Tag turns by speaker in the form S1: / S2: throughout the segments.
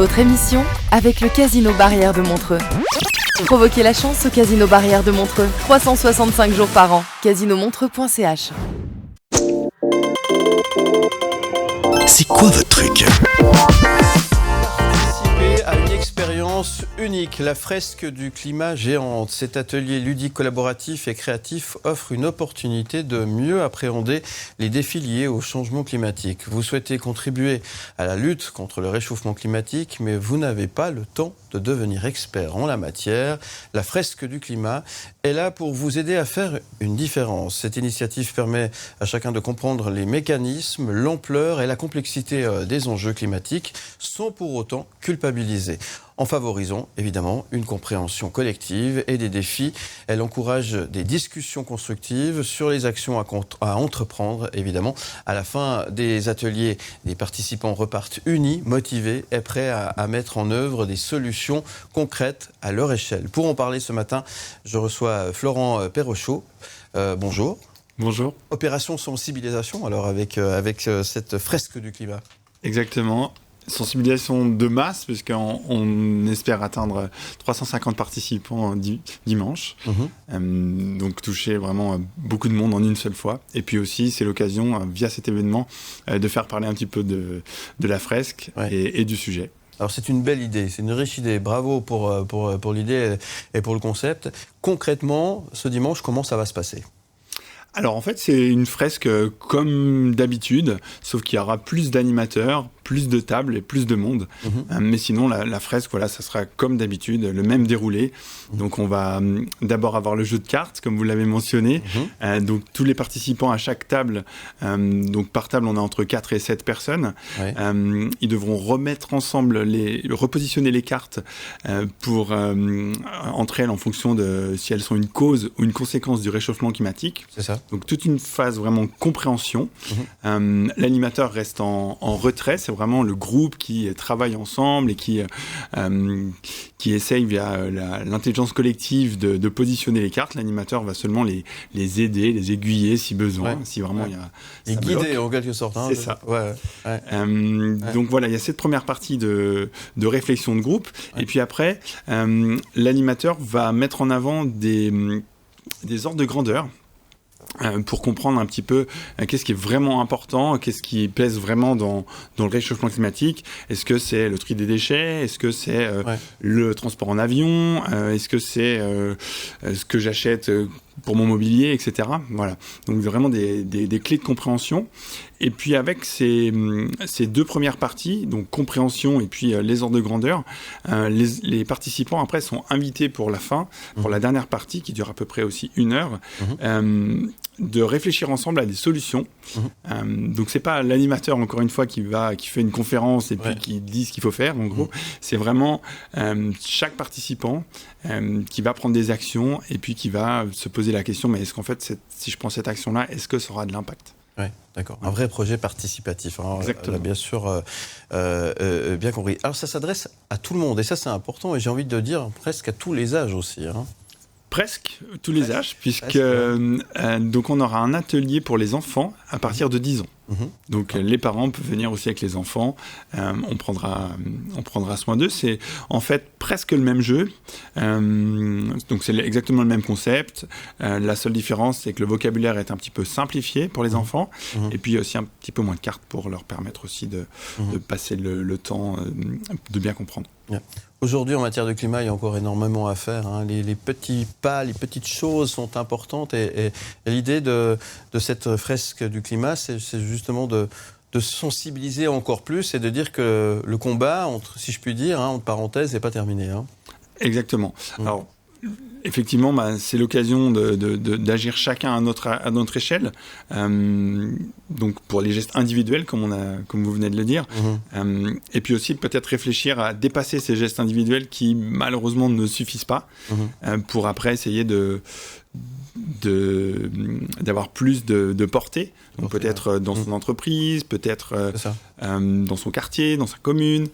S1: Votre émission avec le Casino Barrière de Montreux. Provoquez la chance au Casino Barrière de Montreux. 365 jours par an. casinomontreux.ch.
S2: C'est quoi votre truc ?
S3: Participer à une expérience unique, la fresque du climat géante. Cet atelier ludique, collaboratif et créatif offre une opportunité de mieux appréhender les défis liés au changement climatique. Vous souhaitez contribuer à la lutte contre le réchauffement climatique, mais vous n'avez pas le temps de devenir expert en la matière. La fresque du climat est là pour vous aider à faire une différence. Cette initiative permet à chacun de comprendre les mécanismes, l'ampleur et la complexité des enjeux climatiques sans pour autant culpabiliser. En favorisant évidemment une compréhension collective et des défis, elle encourage des discussions constructives sur les actions à entreprendre. Évidemment, à la fin des ateliers, les participants repartent unis, motivés et prêts à mettre en œuvre des solutions concrètes à leur échelle. Pour en parler ce matin, je reçois Florent Perrochot. Bonjour.
S4: Bonjour.
S3: Opération sensibilisation alors avec cette fresque du climat.
S4: Exactement. Sensibilisation de masse, puisqu'on espère atteindre 350 participants dimanche. Donc toucher vraiment beaucoup de monde en une seule fois. Et puis aussi, c'est l'occasion, via cet événement, de faire parler un petit peu de la fresque et du sujet.
S3: Alors c'est une belle idée, c'est une riche idée. Bravo pour l'idée et pour le concept. Concrètement, ce dimanche, comment ça va se passer ?
S4: Alors en fait, c'est une fresque comme d'habitude, sauf qu'il y aura plus d'animateurs, plus de tables et plus de monde. Mais sinon, la fresque, voilà, ça sera comme d'habitude, le même déroulé. Donc on va d'abord avoir le jeu de cartes, comme vous l'avez mentionné. Donc tous les participants à chaque table, donc par table, on a entre 4 et 7 personnes. Ils devront remettre ensemble, repositionner les cartes pour entre elles en fonction de si elles sont une cause ou une conséquence du réchauffement climatique.
S3: C'est ça.
S4: Donc toute une phase vraiment compréhension. L'animateur reste en retrait, c'est vraiment le groupe qui travaille ensemble et qui essaye via l'intelligence collective de positionner les cartes. L'animateur va seulement les aider, les aiguiller si besoin, si vraiment il y a...
S3: Les guider en quelque sorte.
S4: C'est ça. Donc voilà, il y a cette première partie de réflexion de groupe. Et puis après, l'animateur va mettre en avant des ordres de grandeur. Pour comprendre un petit peu qu'est-ce qui est vraiment important, qu'est-ce qui pèse vraiment dans le réchauffement climatique. Est-ce que c'est le tri des déchets ? Est-ce que c'est le transport en avion ? Est-ce que c'est ce que j'achète pour mon mobilier, etc. Voilà. Donc vraiment des clés de compréhension. Et puis avec ces deux premières parties, donc compréhension et puis les ordres de grandeur, les participants après sont invités pour la fin, pour la dernière partie qui dure à peu près aussi 1 heure, de réfléchir ensemble à des solutions. Donc c'est pas l'animateur encore une fois qui fait une conférence et puis qui dit ce qu'il faut faire en gros. C'est vraiment chaque participant qui va prendre des actions et puis qui va se poser la question, mais est-ce qu'en fait si je prends cette action-là, est-ce que ça aura de l'impact ?
S3: Oui, d'accord. Un vrai projet participatif. Hein.
S4: Exactement.
S3: Bien sûr, bien compris. Alors ça s'adresse à tout le monde et ça c'est important et j'ai envie de dire presque à tous les âges aussi. Hein.
S4: Presque tous les âges, puisque donc on aura un atelier pour les enfants à partir de 10 ans. Donc les parents peuvent venir aussi avec les enfants, on prendra soin d'eux. C'est en fait presque le même jeu, donc c'est exactement le même concept. La seule différence, c'est que le vocabulaire est un petit peu simplifié pour les enfants, et puis aussi un petit peu moins de cartes pour leur permettre aussi de passer le temps de bien comprendre.
S3: Aujourd'hui, en matière de climat, il y a encore énormément à faire. Hein. Les petits pas, les petites choses sont importantes. Et l'idée de cette fresque du climat, c'est justement de sensibiliser encore plus et de dire que le combat, si je puis dire, entre parenthèses, n'est pas terminé. Hein.
S4: Exactement. Alors, effectivement, c'est l'occasion d'agir chacun à notre échelle. Donc pour les gestes individuels, comme vous venez de le dire. Et puis aussi peut-être réfléchir à dépasser ces gestes individuels qui malheureusement ne suffisent pas, pour après essayer d'avoir plus de portée. Donc peut-être dans son entreprise, peut-être dans son quartier, dans sa commune,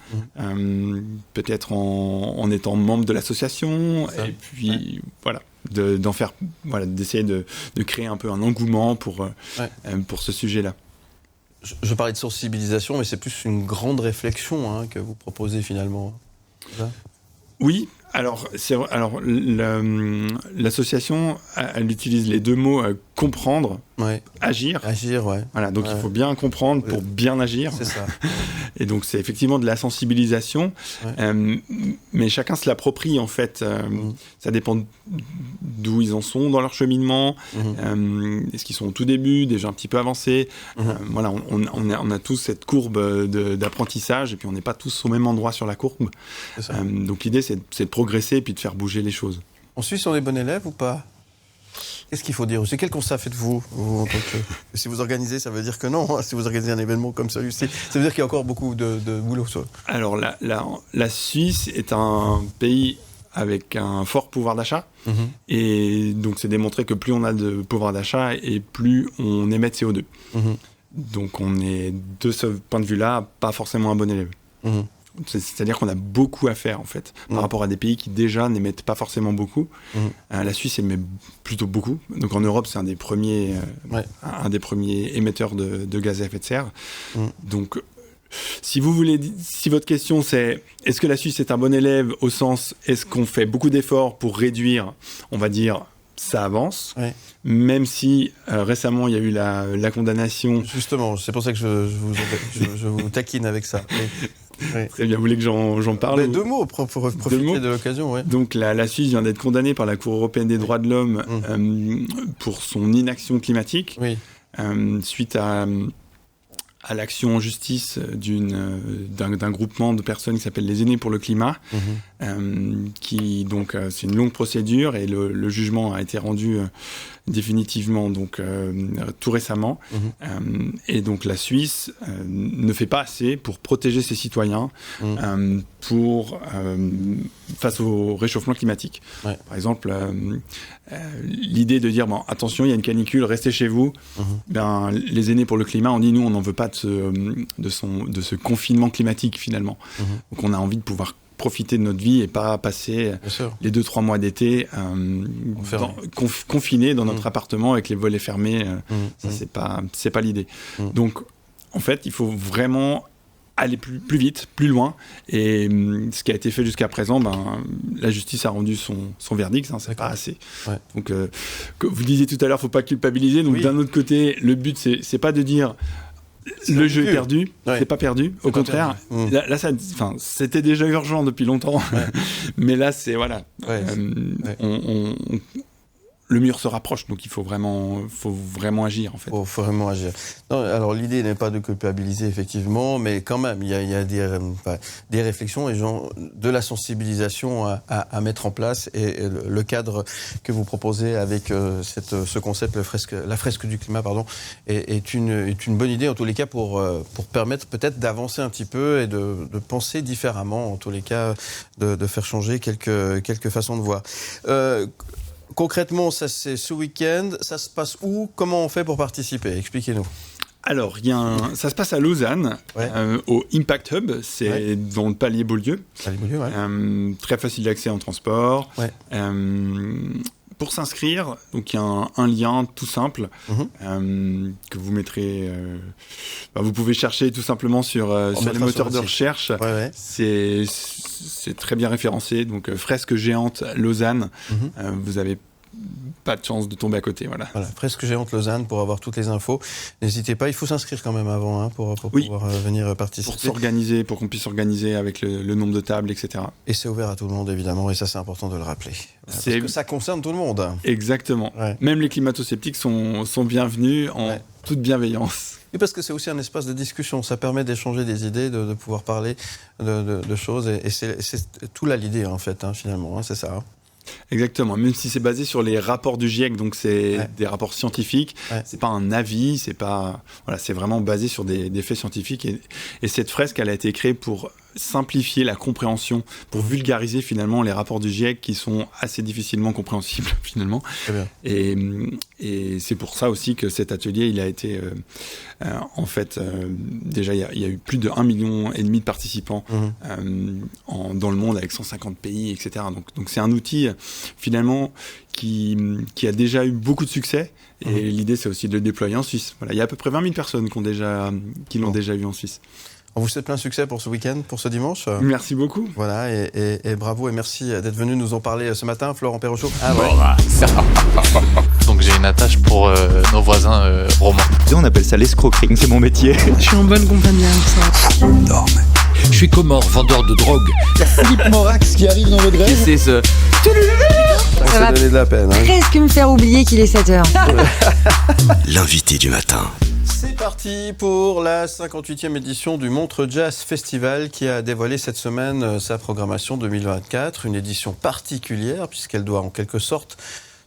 S4: peut-être en étant membre de l'association, et puis voilà, d'essayer de créer un peu un engouement pour ce sujet-là.
S3: Je parlais de sensibilisation, mais c'est plus une grande réflexion que vous proposez finalement. C'est ça ?
S4: Oui, l'association, elle utilise les deux mots comprendre, agir.
S3: Agir, ouais.
S4: Voilà, donc il faut bien comprendre pour bien agir.
S3: C'est ça.
S4: Et donc c'est effectivement de la sensibilisation, mais chacun se l'approprie en fait. Ça dépend d'où ils en sont dans leur cheminement. Est-ce qu'ils sont au tout début, déjà un petit peu avancés. Voilà, on a tous cette courbe d'apprentissage, et puis on n'est pas tous au même endroit sur la courbe. Donc l'idée c'est de progresser et puis de faire bouger les choses.
S3: En Suisse, on est bon élève ou pas ? Qu'est-ce qu'il faut dire aussi ? Quel constat faites-vous en tant que... Si vous organisez, ça veut dire que non. Si vous organisez un événement comme celui-ci, ça veut dire qu'il y a encore beaucoup de boulot.
S4: Alors, la Suisse est un pays avec un fort pouvoir d'achat. Et donc, c'est démontré que plus on a de pouvoir d'achat et plus on émet de CO2. Donc, on est, de ce point de vue-là, pas forcément un bon élève. C'est-à-dire qu'on a beaucoup à faire en fait par rapport à des pays qui déjà n'émettent pas forcément beaucoup. La Suisse émet plutôt beaucoup. Donc en Europe, c'est un des premiers émetteurs de gaz à effet de serre. Donc si votre question c'est est-ce que la Suisse est un bon élève au sens est-ce qu'on fait beaucoup d'efforts pour réduire, on va dire ça avance, même si récemment il y a eu la condamnation.
S3: Justement, c'est pour ça que je vous taquine avec ça.
S4: Très bien, vous voulez que j'en parle
S3: deux mots pour profiter de l'occasion.
S4: Donc la Suisse vient d'être condamnée par la Cour européenne des droits de l'homme pour son inaction climatique, suite à l'action en justice d'un groupement de personnes qui s'appelle les Aînés pour le climat, qui donc c'est une longue procédure et le jugement a été rendu définitivement donc tout récemment. Et donc la Suisse ne fait pas assez pour protéger ses citoyens face au réchauffement climatique. Par exemple, l'idée de dire attention, il y a une canicule, restez chez vous. Les Aînés pour le climat ont dit nous on n'en veut pas de ce confinement climatique finalement. Donc on a envie de pouvoir profiter de notre vie et pas passer les 2-3 mois d'été confinés dans notre appartement avec les volets fermés. Ça c'est pas l'idée. Donc en fait il faut vraiment aller plus vite, plus loin, et ce qui a été fait jusqu'à présent, la justice a rendu son verdict, c'est pas assez. Donc comme vous disiez tout à l'heure, faut pas culpabiliser, donc d'un autre côté le but c'est pas de dire le jeu est perdu, c'est pas perdu. Au contraire, là c'était déjà urgent depuis longtemps, mais là c'est le mur se rapproche, donc il faut vraiment agir en fait.
S3: Faut vraiment agir. Non, alors l'idée n'est pas de culpabiliser effectivement, mais quand même il y a des réflexions et de la sensibilisation à mettre en place, et le cadre que vous proposez avec ce concept, la fresque du climat, est une bonne idée en tous les cas pour permettre peut-être d'avancer un petit peu et de penser différemment, en tous les cas de faire changer quelques façons de voir. Concrètement, ça c'est ce week-end, ça se passe où ? Comment on fait pour participer ? Expliquez-nous.
S4: Alors, ça se passe à Lausanne, au Impact Hub, c'est dans le Palier Beaulieu. Très facile d'accès en transport. Pour s'inscrire, donc il y a un lien tout simple que vous mettrez. Vous pouvez chercher tout simplement sur les moteurs de recherche. C'est très bien référencé. Donc fresque géante Lausanne. Vous n'avez pas de chance de tomber à côté. Voilà,
S3: fresque géante Lausanne pour avoir toutes les infos. N'hésitez pas, il faut s'inscrire quand même avant pour pouvoir venir participer.
S4: Pour s'organiser, pour qu'on puisse s'organiser avec le nombre de tables, etc.
S3: Et c'est ouvert à tout le monde évidemment, et ça c'est important de le rappeler. Parce que ça concerne tout le monde.
S4: Exactement. Même les climato-sceptiques sont bienvenus en toute bienveillance.
S3: Et parce que c'est aussi un espace de discussion, ça permet d'échanger des idées, de pouvoir parler de choses, et c'est tout là l'idée en fait, finalement, c'est ça.
S4: Exactement, même si c'est basé sur les rapports du GIEC, donc c'est des rapports scientifiques, c'est pas un avis, c'est vraiment basé sur des faits scientifiques, et cette fresque elle a été créée pour simplifier la compréhension, pour vulgariser finalement les rapports du GIEC qui sont assez difficilement compréhensibles finalement.
S3: Très bien.
S4: Et c'est pour ça aussi que cet atelier, il a été déjà il y a eu plus de 1,5 million de participants dans le monde avec 150 pays, etc. Donc c'est un outil finalement qui a déjà eu beaucoup de succès. Et l'idée, c'est aussi de le déployer en Suisse. Voilà, il y a à peu près 20 000 personnes qui l'ont déjà eu en Suisse.
S3: On vous souhaite plein succès pour ce week-end, pour ce dimanche.
S4: Merci beaucoup.
S3: Voilà, et bravo et merci d'être venu nous en parler ce matin, Florent Perrochot.
S5: Donc j'ai une attache pour nos voisins romains.
S6: On appelle ça l'escroquerie, c'est mon métier.
S7: Je suis en bonne compagnie avec ça.
S2: Énorme.
S8: Je suis Comore, vendeur de drogue.
S9: Il y a Philippe Morax qui arrive dans votre grève.
S8: C'est ce...
S3: Ça va donner de la peine.
S10: Presque me faire oublier qu'il est 7h.
S2: L'invité du matin.
S3: C'est parti pour la 58e édition du Montreux Jazz Festival qui a dévoilé cette semaine sa programmation 2024. Une édition particulière puisqu'elle doit en quelque sorte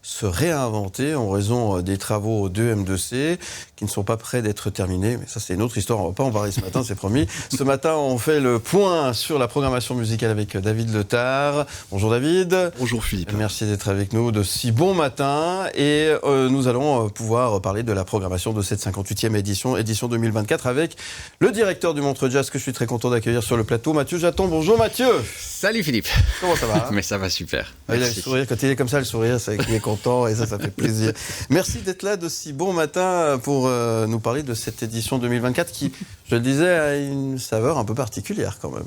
S3: se réinventer en raison des travaux de M2C qui ne sont pas prêts d'être terminés. Mais ça, c'est une autre histoire. On ne va pas en parler ce matin, c'est promis. Ce matin, on fait le point sur la programmation musicale avec David Letard. Bonjour David.
S9: Bonjour Philippe.
S3: Merci d'être avec nous de si bon matin. Et nous allons pouvoir parler de la programmation de cette 58e édition 2024 avec le directeur du Montreux Jazz que je suis très content d'accueillir sur le plateau, Mathieu Jaton. Bonjour Mathieu.
S11: Salut Philippe.
S3: Comment ça va?
S11: Mais ça va super.
S3: Il a le sourire, quand il est comme ça, le sourire, c'est qu'il est content et ça fait plaisir. Merci d'être là de si bon matin pour nous parler de cette édition 2024 qui, je le disais, a une saveur un peu particulière quand même.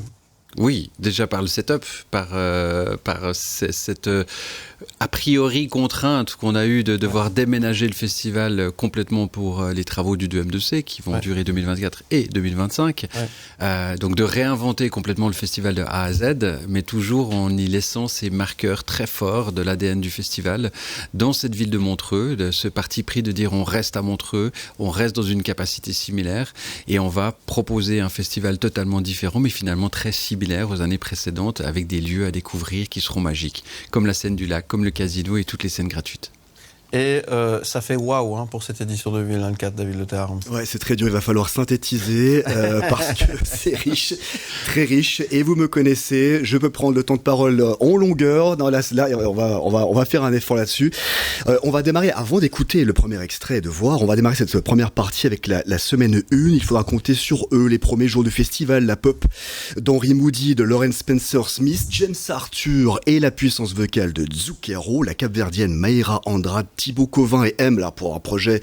S11: Oui, déjà par le setup, par cette a priori contrainte qu'on a eu de devoir déménager le festival complètement pour les travaux du 2M2C qui vont durer 2024 et 2025. Donc de réinventer complètement le festival de A à Z, mais toujours en y laissant ces marqueurs très forts de l'ADN du festival dans cette ville de Montreux, de ce parti pris de dire on reste à Montreux, on reste dans une capacité similaire et on va proposer un festival totalement différent mais finalement très similaire aux années précédentes avec des lieux à découvrir qui seront magiques, comme la scène du lac, comme le casino et toutes les scènes gratuites.
S3: Et ça fait waouh pour cette édition 2024, David Letard.
S9: Ouais, c'est très dur, il va falloir synthétiser parce que c'est riche, très riche. Et vous me connaissez, je peux prendre le temps de parole en longueur. Là, on va faire un effort là-dessus. On va démarrer, avant d'écouter le premier extrait et de voir, on va démarrer cette première partie avec la semaine 1. Il faudra compter sur eux, les premiers jours du festival, la pop d'Henry Moody, de Lauren Spencer Smith, James Arthur et la puissance vocale de Zucchero, la capverdienne Mayra Andrade, Thibaut Covin et M, là, pour un projet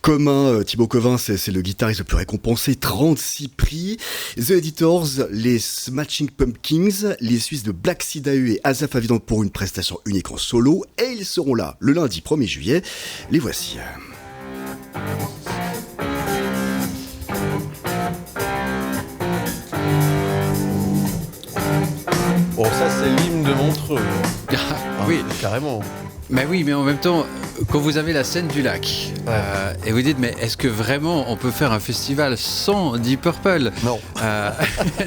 S9: commun. Thibaut Covin, c'est le guitariste le plus récompensé, 36 prix. The Editors, les Smashing Pumpkins, les Suisses de Black Sidahu et Asaf Avidan pour une prestation unique en solo. Et ils seront là le lundi 1er juillet. Les voici.
S3: Bon, ça, c'est l'hymne de Montreux.
S11: Oui,
S3: carrément.
S11: Mais oui, mais en même temps, quand vous avez la scène du lac, et vous dites, mais est-ce que vraiment on peut faire un festival sans Deep Purple?
S3: Non.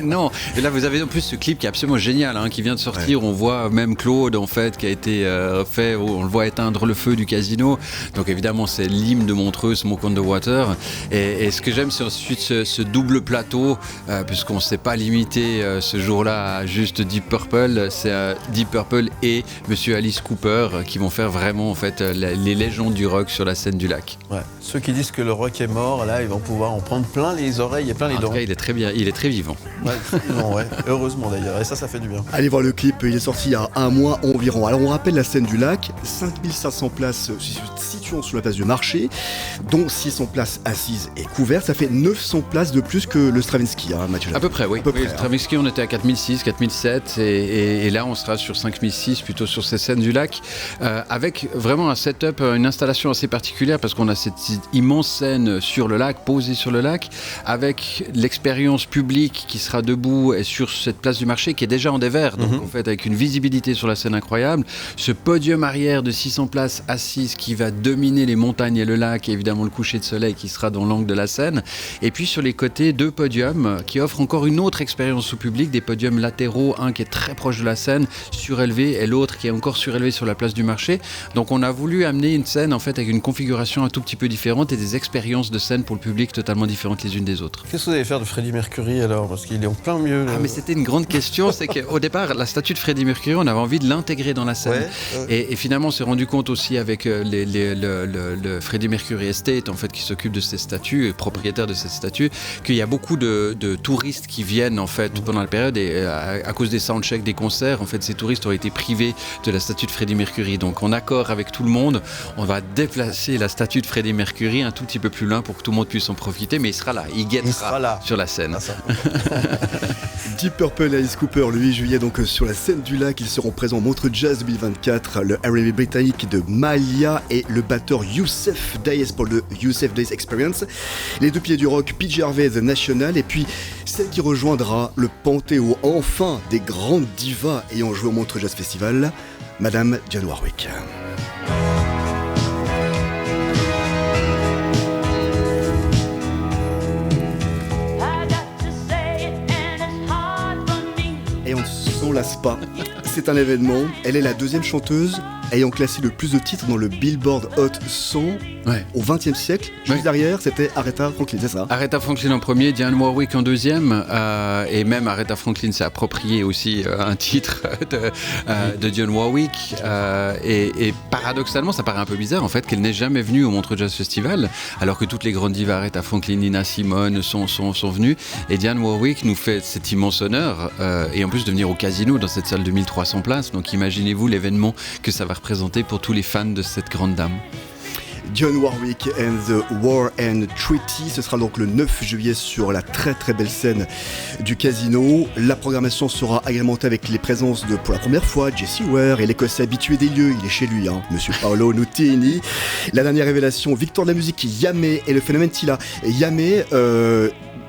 S11: Non. Et là, vous avez en plus ce clip qui est absolument génial, qui vient de sortir. On voit même Claude, en fait, qui a été fait, on le voit éteindre le feu du casino. Donc évidemment, c'est l'hymne de Montreux, Smoke on the Water. Et ce que j'aime, c'est ensuite ce double plateau, puisqu'on ne s'est pas limité ce jour-là à juste Deep Purple. C'est Deep Purple et Monsieur Alice Cooper qui vont faire vraiment en fait les légendes du rock sur la scène du lac.
S3: Ouais. Ceux qui disent que le rock est mort, là, ils vont pouvoir en prendre plein les oreilles et plein les dents.
S11: En tout cas, il est très bien, il est très vivant.
S3: Ouais. Heureusement d'ailleurs, et ça fait du bien.
S9: Allez voir le clip, il est sorti il y a un mois environ. Alors on rappelle la scène du lac, 5500 places situant sur la place du marché, dont 600 places assises et couvertes. Ça fait 900 places de plus que le Stravinsky, Mathieu.
S11: À peu près, oui. Le Stravinsky, on était à 4006, 4007, et là on sera sur 5006, plutôt sur ces scènes du lac, avec vraiment un setup, une installation assez particulière, parce qu'on a cette immense scène sur le lac, posée sur le lac, avec l'expérience publique qui sera debout et sur cette place du marché qui est déjà en dévers, donc en fait avec une visibilité sur la scène incroyable, ce podium arrière de 600 places assises qui va dominer les montagnes et le lac, et évidemment le coucher de soleil qui sera dans l'angle de la scène, et puis sur les côtés 2 podiums qui offrent encore une autre expérience au public, des podiums latéraux, un qui est très proche de la scène, surélevé, et l'autre qui est encore surélevé sur la place du marché, marché. Donc on a voulu amener une scène en fait avec une configuration un tout petit peu différente et des expériences de scène pour le public totalement différentes les unes des autres.
S3: Qu'est-ce que vous allez faire de Freddie Mercury alors? Parce qu'il est en plein milieu.
S11: Ah mais c'était une grande question, c'est qu'au départ la statue de Freddie Mercury, on avait envie de l'intégrer dans la scène. Et finalement on s'est rendu compte aussi avec le Freddie Mercury Estate en fait qui s'occupe de ces statues, propriétaire de ces statues, qu'il y a beaucoup de touristes qui viennent en fait pendant la période et à cause des soundchecks, des concerts, en fait ces touristes ont été privés de la statue de Freddie Mercury. Donc en accord avec tout le monde, on va déplacer la statue de Freddie Mercury un tout petit peu plus loin pour que tout le monde puisse en profiter, mais il sera là, il guettera sur la scène.
S9: Deep Purple et Alice Cooper le 8 juillet donc sur la scène du lac, ils seront présents au Montreux Jazz 2024, le R&B britannique de Malia et le batteur Youssef Days pour le Youssef Days Experience, les deux pieds du rock PJ Harvey The National et puis celle qui rejoindra le panthéon enfin des grandes divas ayant joué au Montreux Jazz Festival, Madame Dionne Warwick. Et on ne s'en lasse pas. C'est un événement. Elle est la deuxième chanteuse ayant classé le plus de titres dans le Billboard Hot 100 au XXe siècle. Juste derrière, c'était Aretha Franklin, c'est ça?
S11: Aretha Franklin en premier, Dionne Warwick en deuxième, et même Aretha Franklin s'est approprié aussi un titre de Dionne Warwick. Et paradoxalement, ça paraît un peu bizarre en fait qu'elle n'est jamais venue au Montreux Jazz Festival, alors que toutes les grandes divas, Aretha Franklin, Nina Simone, sont venues. Et Dionne Warwick nous fait cet immense honneur, et en plus de venir au Casino dans cette salle de 1300 places. Donc imaginez-vous l'événement que ça va représenter pour tous les fans de cette grande dame.
S9: Dionne Warwick and the War and Treaty, ce sera donc le 9 juillet sur la très très belle scène du Casino. La programmation sera agrémentée avec les présences de, pour la première fois, Jessie Ware et l'Écossais habitué des lieux, il est chez lui, Monsieur Paolo Nutini. La dernière révélation, Victor de la musique, Yamé et le phénomène Tila. Yamé,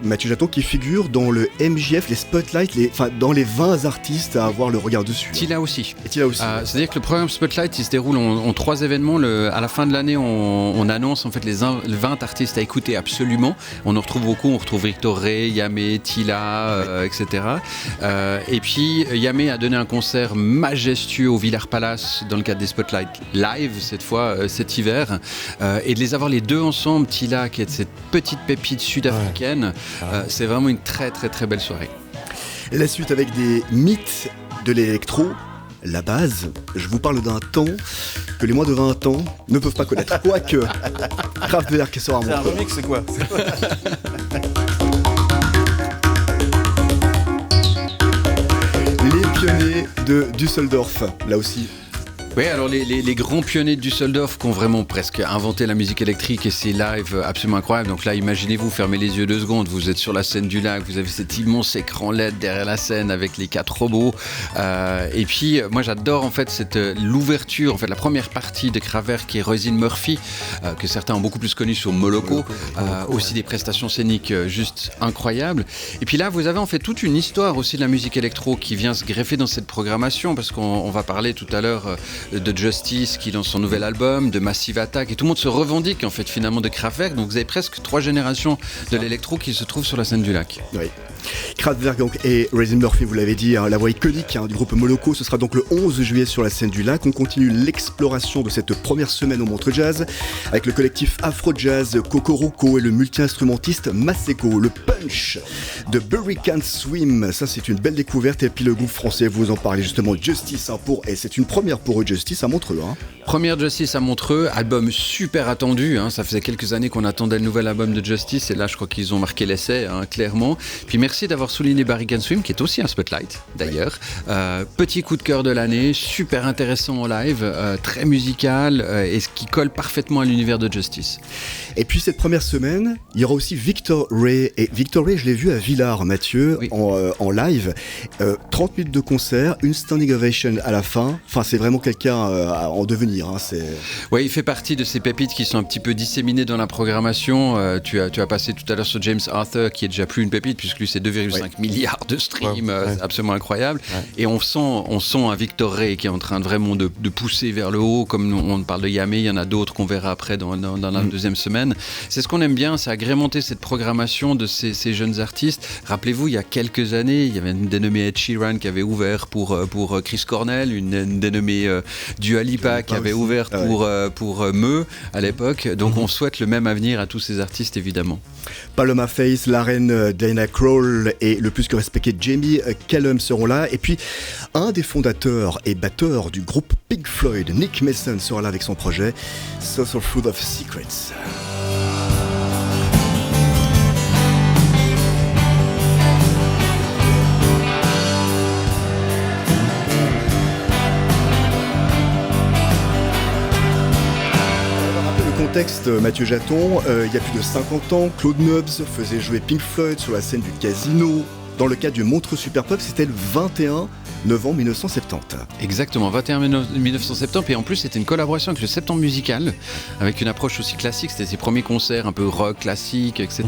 S9: Mathieu Jaton qui figure dans le MJF, les Spotlight, dans les 20 artistes à avoir le regard dessus.
S11: Tila aussi.
S9: Et Tila aussi.
S11: C'est-à-dire que le programme Spotlight, il se déroule en 3 événements. À la fin de l'année, on annonce en fait les 20 artistes à écouter absolument. On en retrouve beaucoup. On retrouve Victor Ray, Yamé, Tila, etc. Et puis Yamé a donné un concert majestueux au Villars Palace dans le cadre des Spotlight Live cette fois cet hiver. Et de les avoir les deux ensemble, Tila qui est cette petite pépite sud-africaine. C'est vraiment une très très très belle soirée.
S9: La suite avec des mythes de l'électro, la base. Je vous parle d'un temps que les moins de 20 ans ne peuvent pas connaître. Quoique, Kraftwerk sera un
S3: C'est un remix, c'est quoi?
S9: Les pionniers de Düsseldorf, là aussi.
S11: Oui, alors les grands pionniers de Düsseldorf qui ont vraiment presque inventé la musique électrique et ces lives absolument incroyables. Donc là, imaginez-vous, fermez les yeux 2 secondes, vous êtes sur la scène du lac, vous avez cet immense écran LED derrière la scène avec les 4 robots. Et puis, moi j'adore en fait l'ouverture, en fait la première partie de Kraftwerk qui est Roisin Murphy, que certains ont beaucoup plus connu sur Moloko. Aussi des prestations scéniques juste incroyables. Et puis là, vous avez en fait toute une histoire aussi de la musique électro qui vient se greffer dans cette programmation, parce qu'on va parler tout à l'heure de Justice qui lance son nouvel album, de Massive Attack, et tout le monde se revendique en fait finalement de Kraftwerk. Donc vous avez presque 3 générations de l'électro qui se trouvent sur la scène du lac.
S9: Oui. Kraftwerk donc, et Roisin Murphy, vous l'avez dit, la voix iconique du groupe Moloko, ce sera donc le 11 juillet sur la scène du lac. On continue l'exploration de cette première semaine au Montreux Jazz avec le collectif Afro Jazz Kokoroko et le multi-instrumentiste Maseko, le punch de Bury Can't Swim. Ça c'est une belle découverte. Et puis le groupe français, vous en parlez justement, Justice, et c'est une première pour eux, Justice à Montreux.
S11: Première Justice à Montreux, album super attendu, ça faisait quelques années qu'on attendait le nouvel album de Justice et là je crois qu'ils ont marqué l'essai, clairement. Puis merci d'avoir souligné Bury Can't Swim qui est aussi un spotlight d'ailleurs. Petit coup de cœur de l'année, super intéressant en live, très musical et ce qui colle parfaitement à l'univers de Justice.
S9: Et puis cette première semaine, il y aura aussi Victor Ray. Et Victor Ray, je l'ai vu à Villars, Mathieu, oui. en live. 30 minutes de concert, une standing ovation à la fin. Enfin, c'est vraiment quelqu'un en devenir.
S11: Oui, il fait partie de ces pépites qui sont un petit peu disséminées dans la programmation. Tu as passé tout à l'heure sur James Arthur, qui est déjà plus une pépite, puisque lui c'est fait 2,5 milliards de streams, c'est absolument incroyable.
S3: Ouais.
S11: Et on sent un Victor Ray qui est en train de vraiment de pousser vers le haut, comme on parle de Yamé, il y en a d'autres qu'on verra après dans la deuxième semaine. C'est ce qu'on aime bien, c'est agrémenter cette programmation de ces jeunes artistes. Rappelez-vous, il y a quelques années, il y avait une dénommée Ed Sheeran qui avait ouvert pour Chris Cornell, une dénommée Dua Lipa qui avait ouvert pour Meu à l'époque. Donc on souhaite le même avenir à tous ces artistes, évidemment.
S9: Paloma Faith, la reine Diana Krall et le plus que respecté Jamie Cullum seront là. Et puis, un des fondateurs et batteurs du groupe Pink Floyd, Nick Mason, sera là avec son projet Saucer Full of Secrets. Contexte, Mathieu Jaton, il y a plus de 50 ans, Claude Nobs faisait jouer Pink Floyd sur la scène du Casino. Dans le cadre du Montreux Super Pop, c'était le 21 novembre 1970.
S11: Exactement, 21 1970, et en plus c'était une collaboration avec le Septembre Musical, avec une approche aussi classique, c'était ses premiers concerts un peu rock, classique, etc.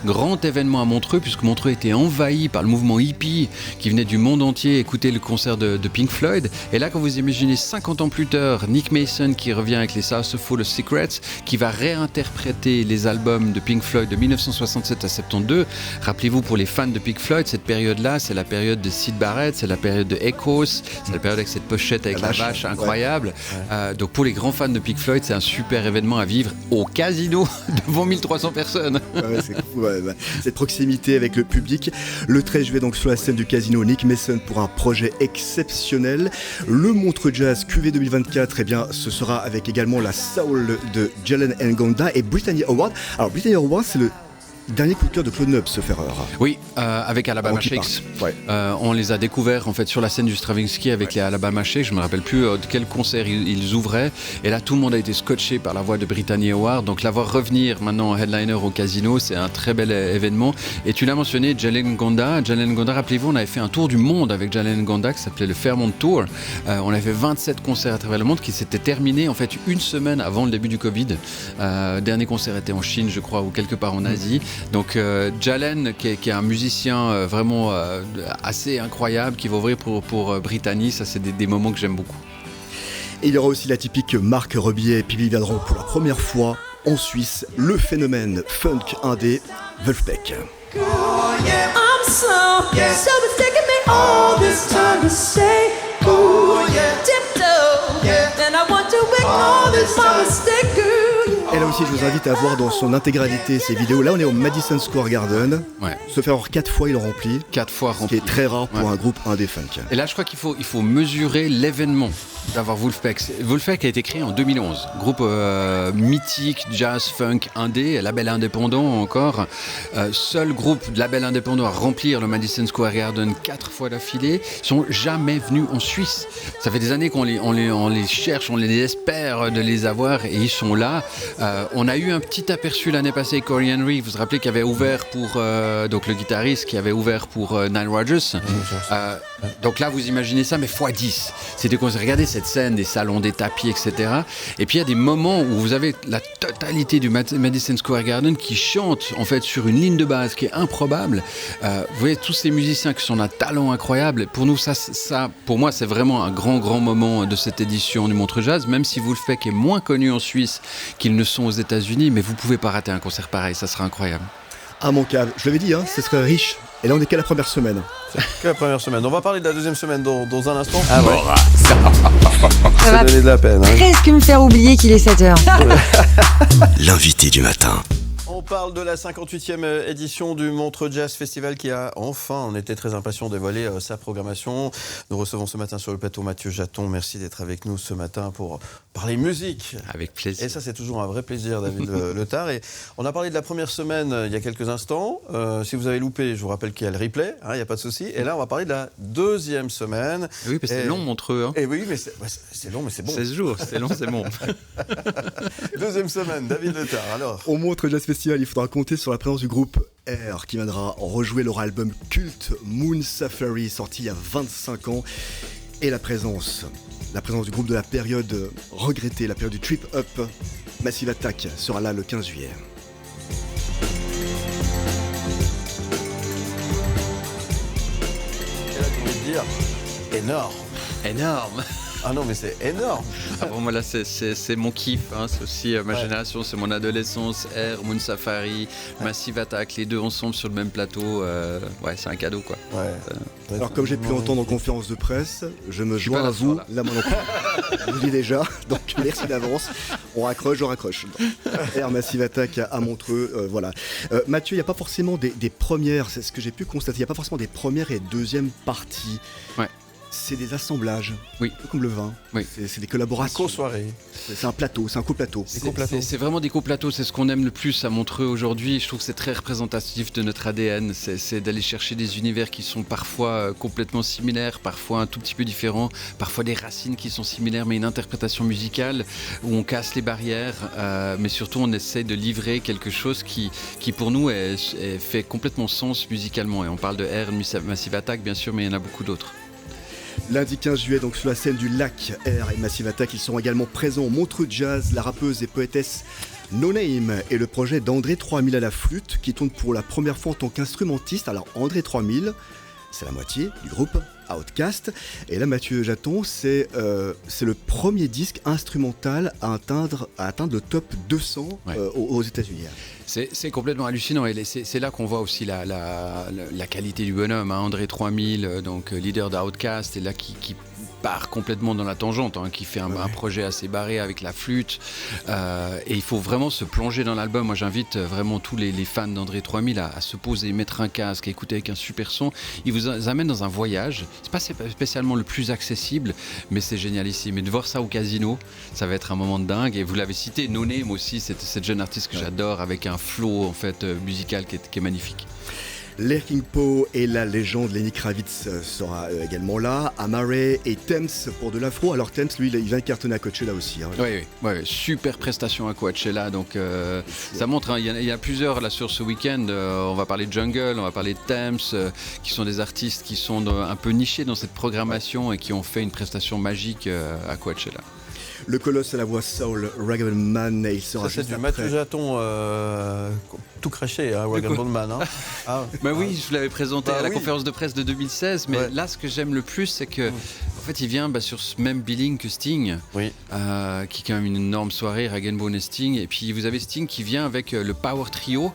S11: Grand événement à Montreux, puisque Montreux était envahi par le mouvement hippie qui venait du monde entier écouter le concert de Pink Floyd. Et là, quand vous imaginez 50 ans plus tard, Nick Mason qui revient avec les Saucer Full of Secrets, qui va réinterpréter les albums de Pink Floyd de 1967 à 72. Rappelez-vous, pour les fans de Pink Floyd, cette période-là, c'est la période de Syd Barrett, c'est la période de Echoes, c'est la période avec cette pochette avec la vache incroyable. Donc pour les grands fans de Pink Floyd, c'est un super événement à vivre au Casino devant 1300 personnes.
S9: C'est cool, cette proximité avec le public. Le 13 juillet, donc sur la scène du Casino, Nick Mason pour un projet exceptionnel. Le Montreux Jazz QV 2024, eh bien, ce sera avec également la Soul de Jalen Ngonda et Britannia Award. Alors Britannia Award, c'est le dernier coup de cœur de Claude Nobs, ce Ferrer.
S11: Oui, avec Alabama Shakes. On les a découverts en fait sur la scène du Stravinsky avec les Alabama Shakes. Je ne me rappelle plus de quel concert ils ouvraient. Et là, tout le monde a été scotché par la voix de Britannia Howard. Donc, la voir revenir maintenant en headliner au Casino, c'est un très bel événement. Et tu l'as mentionné, Jalen Ngonda. Jalen Ngonda, rappelez-vous, on avait fait un tour du monde avec Jalen Ngonda qui s'appelait le Fairmont Tour. On avait fait 27 concerts à travers le monde qui s'étaient terminés en fait une semaine avant le début du Covid. Dernier concert était en Chine, je crois, ou quelque part en Asie. Donc Jalen, qui est un musicien vraiment assez incroyable, qui va ouvrir pour Brittany, ça c'est des moments que j'aime beaucoup.
S9: Et il y aura aussi la typique Marc Rebier et Pibi viendront pour la première fois en Suisse, le phénomène funk indé Wolfpack. Et là aussi, je vous invite à voir dans son intégralité ces vidéos. Là, on est au Madison Square Garden. Se faire 4 fois, il le remplit.
S11: 4 fois rempli.
S9: Ce qui est très rare pour un groupe indé funk.
S11: Et là, je crois qu'il faut mesurer l'événement d'avoir Wolfpack. Wolfpack a été créé en 2011. Groupe mythique, jazz, funk, indé, label indépendant encore. Seul groupe de label indépendant à remplir le Madison Square Garden 4 fois d'affilée. Ils sont jamais venus en Suisse. Ça fait des années qu'on les cherche, on les espère de les avoir et ils sont là. On a eu un petit aperçu l'année passée avec Corey Henry, vous vous rappelez, qui avait ouvert pour donc le guitariste qui avait ouvert pour Nile Rodgers. Donc là, vous imaginez ça, mais x10. C'était quand vous regardez cette scène, des salons, des tapis, etc. Et puis il y a des moments où vous avez la totalité du Madison Square Garden qui chante en fait sur une ligne de base qui est improbable. Vous voyez tous ces musiciens qui sont d'un talent incroyable. Pour nous, ça, pour moi, c'est vraiment un grand moment de cette édition du Montreux Jazz. Même si Wolfpack est moins connu en Suisse qu'ils ne sont aux États-Unis, mais vous pouvez pas rater un concert pareil, ça sera incroyable.
S9: Immanquable. Je l'avais dit, ce serait riche. Et là, on est qu'à la première semaine.
S3: C'est que la première semaine. On va parler de la deuxième semaine dans un instant.
S10: Ça
S3: va donner de la peine.
S10: Presque me faire oublier qu'il est 7h.
S2: L'invité du matin.
S3: On parle de la 58e édition du Montreux Jazz Festival qui a enfin, on était très impatients de dévoiler sa programmation. Nous recevons ce matin sur le plateau Mathieu Jaton. Merci d'être avec nous ce matin pour parler musique.
S11: Avec plaisir.
S3: Et ça, c'est toujours un vrai plaisir, David Letard. Et on a parlé de la première semaine il y a quelques instants. Si vous avez loupé, je vous rappelle qu'il y a le replay, il n'y a pas de souci. Et là, on va parler de la deuxième semaine.
S11: Oui, parce que c'est long, Montreux.
S3: Et oui, mais c'est long, mais c'est bon.
S11: 16 jours, c'est long, c'est bon.
S3: Deuxième semaine, David Letard, alors.
S9: Au Montreux Jazz Festival, il faudra compter sur la présence du groupe R qui viendra rejouer leur album culte Moon Safari, sorti il y a 25 ans. Et la présence du groupe de la période regrettée, la période du Trip Up, Massive Attack, sera là le 15 juillet.
S3: dire énorme.
S11: Énorme.
S3: Ah non, mais c'est énorme.
S11: Ah bon, moi là, c'est mon kiff. Hein. C'est aussi ma génération, c'est mon adolescence. Air, Moon Safari, Massive Attack, les deux ensemble sur le même plateau. Ouais, c'est un cadeau, quoi.
S3: Ouais.
S9: Alors, comme j'ai pu entendre en conférence de presse, je me joins à vous. Là, moi non plus. Je vous le dis déjà. Donc, merci d'avance. On raccroche. Air Massive Attack à Montreux. Voilà. Mathieu, il n'y a pas forcément des premières. C'est ce que j'ai pu constater. Il n'y a pas forcément des premières et deuxièmes parties.
S11: Ouais.
S9: C'est des assemblages,
S11: oui.
S9: Comme le vin,
S11: oui.
S9: C'est des collaborations.
S3: Une co-soirée.
S9: C'est un plateau, c'est un co-plateau.
S11: C'est vraiment des co-plateaux, c'est ce qu'on aime le plus à Montreux aujourd'hui. Je trouve que c'est très représentatif de notre ADN, c'est d'aller chercher des univers qui sont parfois complètement similaires, parfois un tout petit peu différents, parfois des racines qui sont similaires, mais une interprétation musicale où on casse les barrières, mais surtout on essaie de livrer quelque chose qui pour nous fait complètement sens musicalement. Et on parle de Air, Massive Attack bien sûr, mais il y en a beaucoup d'autres.
S9: Lundi 15 juillet, donc sur la scène du Lac, Air et Massive Attack, ils seront également présents au Montreux Jazz, la rappeuse et poétesse No Name et le projet d'André 3000 à la flûte qui tourne pour la première fois en tant qu'instrumentiste. Alors André 3000, c'est la moitié du groupe Outcast. Et là, Mathieu Jaton, c'est le premier disque instrumental à atteindre le top 200 aux États-Unis.
S11: C'est complètement hallucinant et c'est là qu'on voit aussi la qualité du bonhomme. Hein. André 3000, donc leader d'Outcast, et là qui part complètement dans la tangente, hein, qui fait un projet assez barré avec la flûte. Et il faut vraiment se plonger dans l'album. Moi, j'invite vraiment tous les fans d'André 3000 à se poser, mettre un casque, écouter avec un super son. Il vous amène dans un voyage. C'est pas spécialement le plus accessible, mais c'est génialissime. Et de voir ça au Casino, ça va être un moment de dingue. Et vous l'avez cité, No Name aussi, cette jeune artiste que j'adore, avec un flow en fait musical qui est magnifique.
S9: Lerking Poe et la légende Lenny Kravitz sera également là, Amare et Thames pour de l'afro. Alors Thames, lui, il vient cartonner à Coachella aussi. Hein.
S11: Oui, super prestation à Coachella. Donc ça montre, hein, il y a plusieurs là sur ce week-end. On va parler de Jungle, on va parler de Thames, qui sont des artistes qui sont un peu nichés dans cette programmation et qui ont fait une prestation magique à Coachella.
S9: Le colosse à la voix soul, Rag'n'Bone Man, il sera
S3: ça, c'est du Mathieu Jaton tout craché, hein, Rag'n'Bone Man. Hein.
S11: Ah. Bah oui, je l'avais présenté à la conférence de presse de 2016, mais là, ce que j'aime le plus, c'est que en fait, il vient sur ce même billing que Sting, qui est quand même une énorme soirée, Rag'n'Bone et Sting. Et puis, vous avez Sting qui vient avec le Power Trio.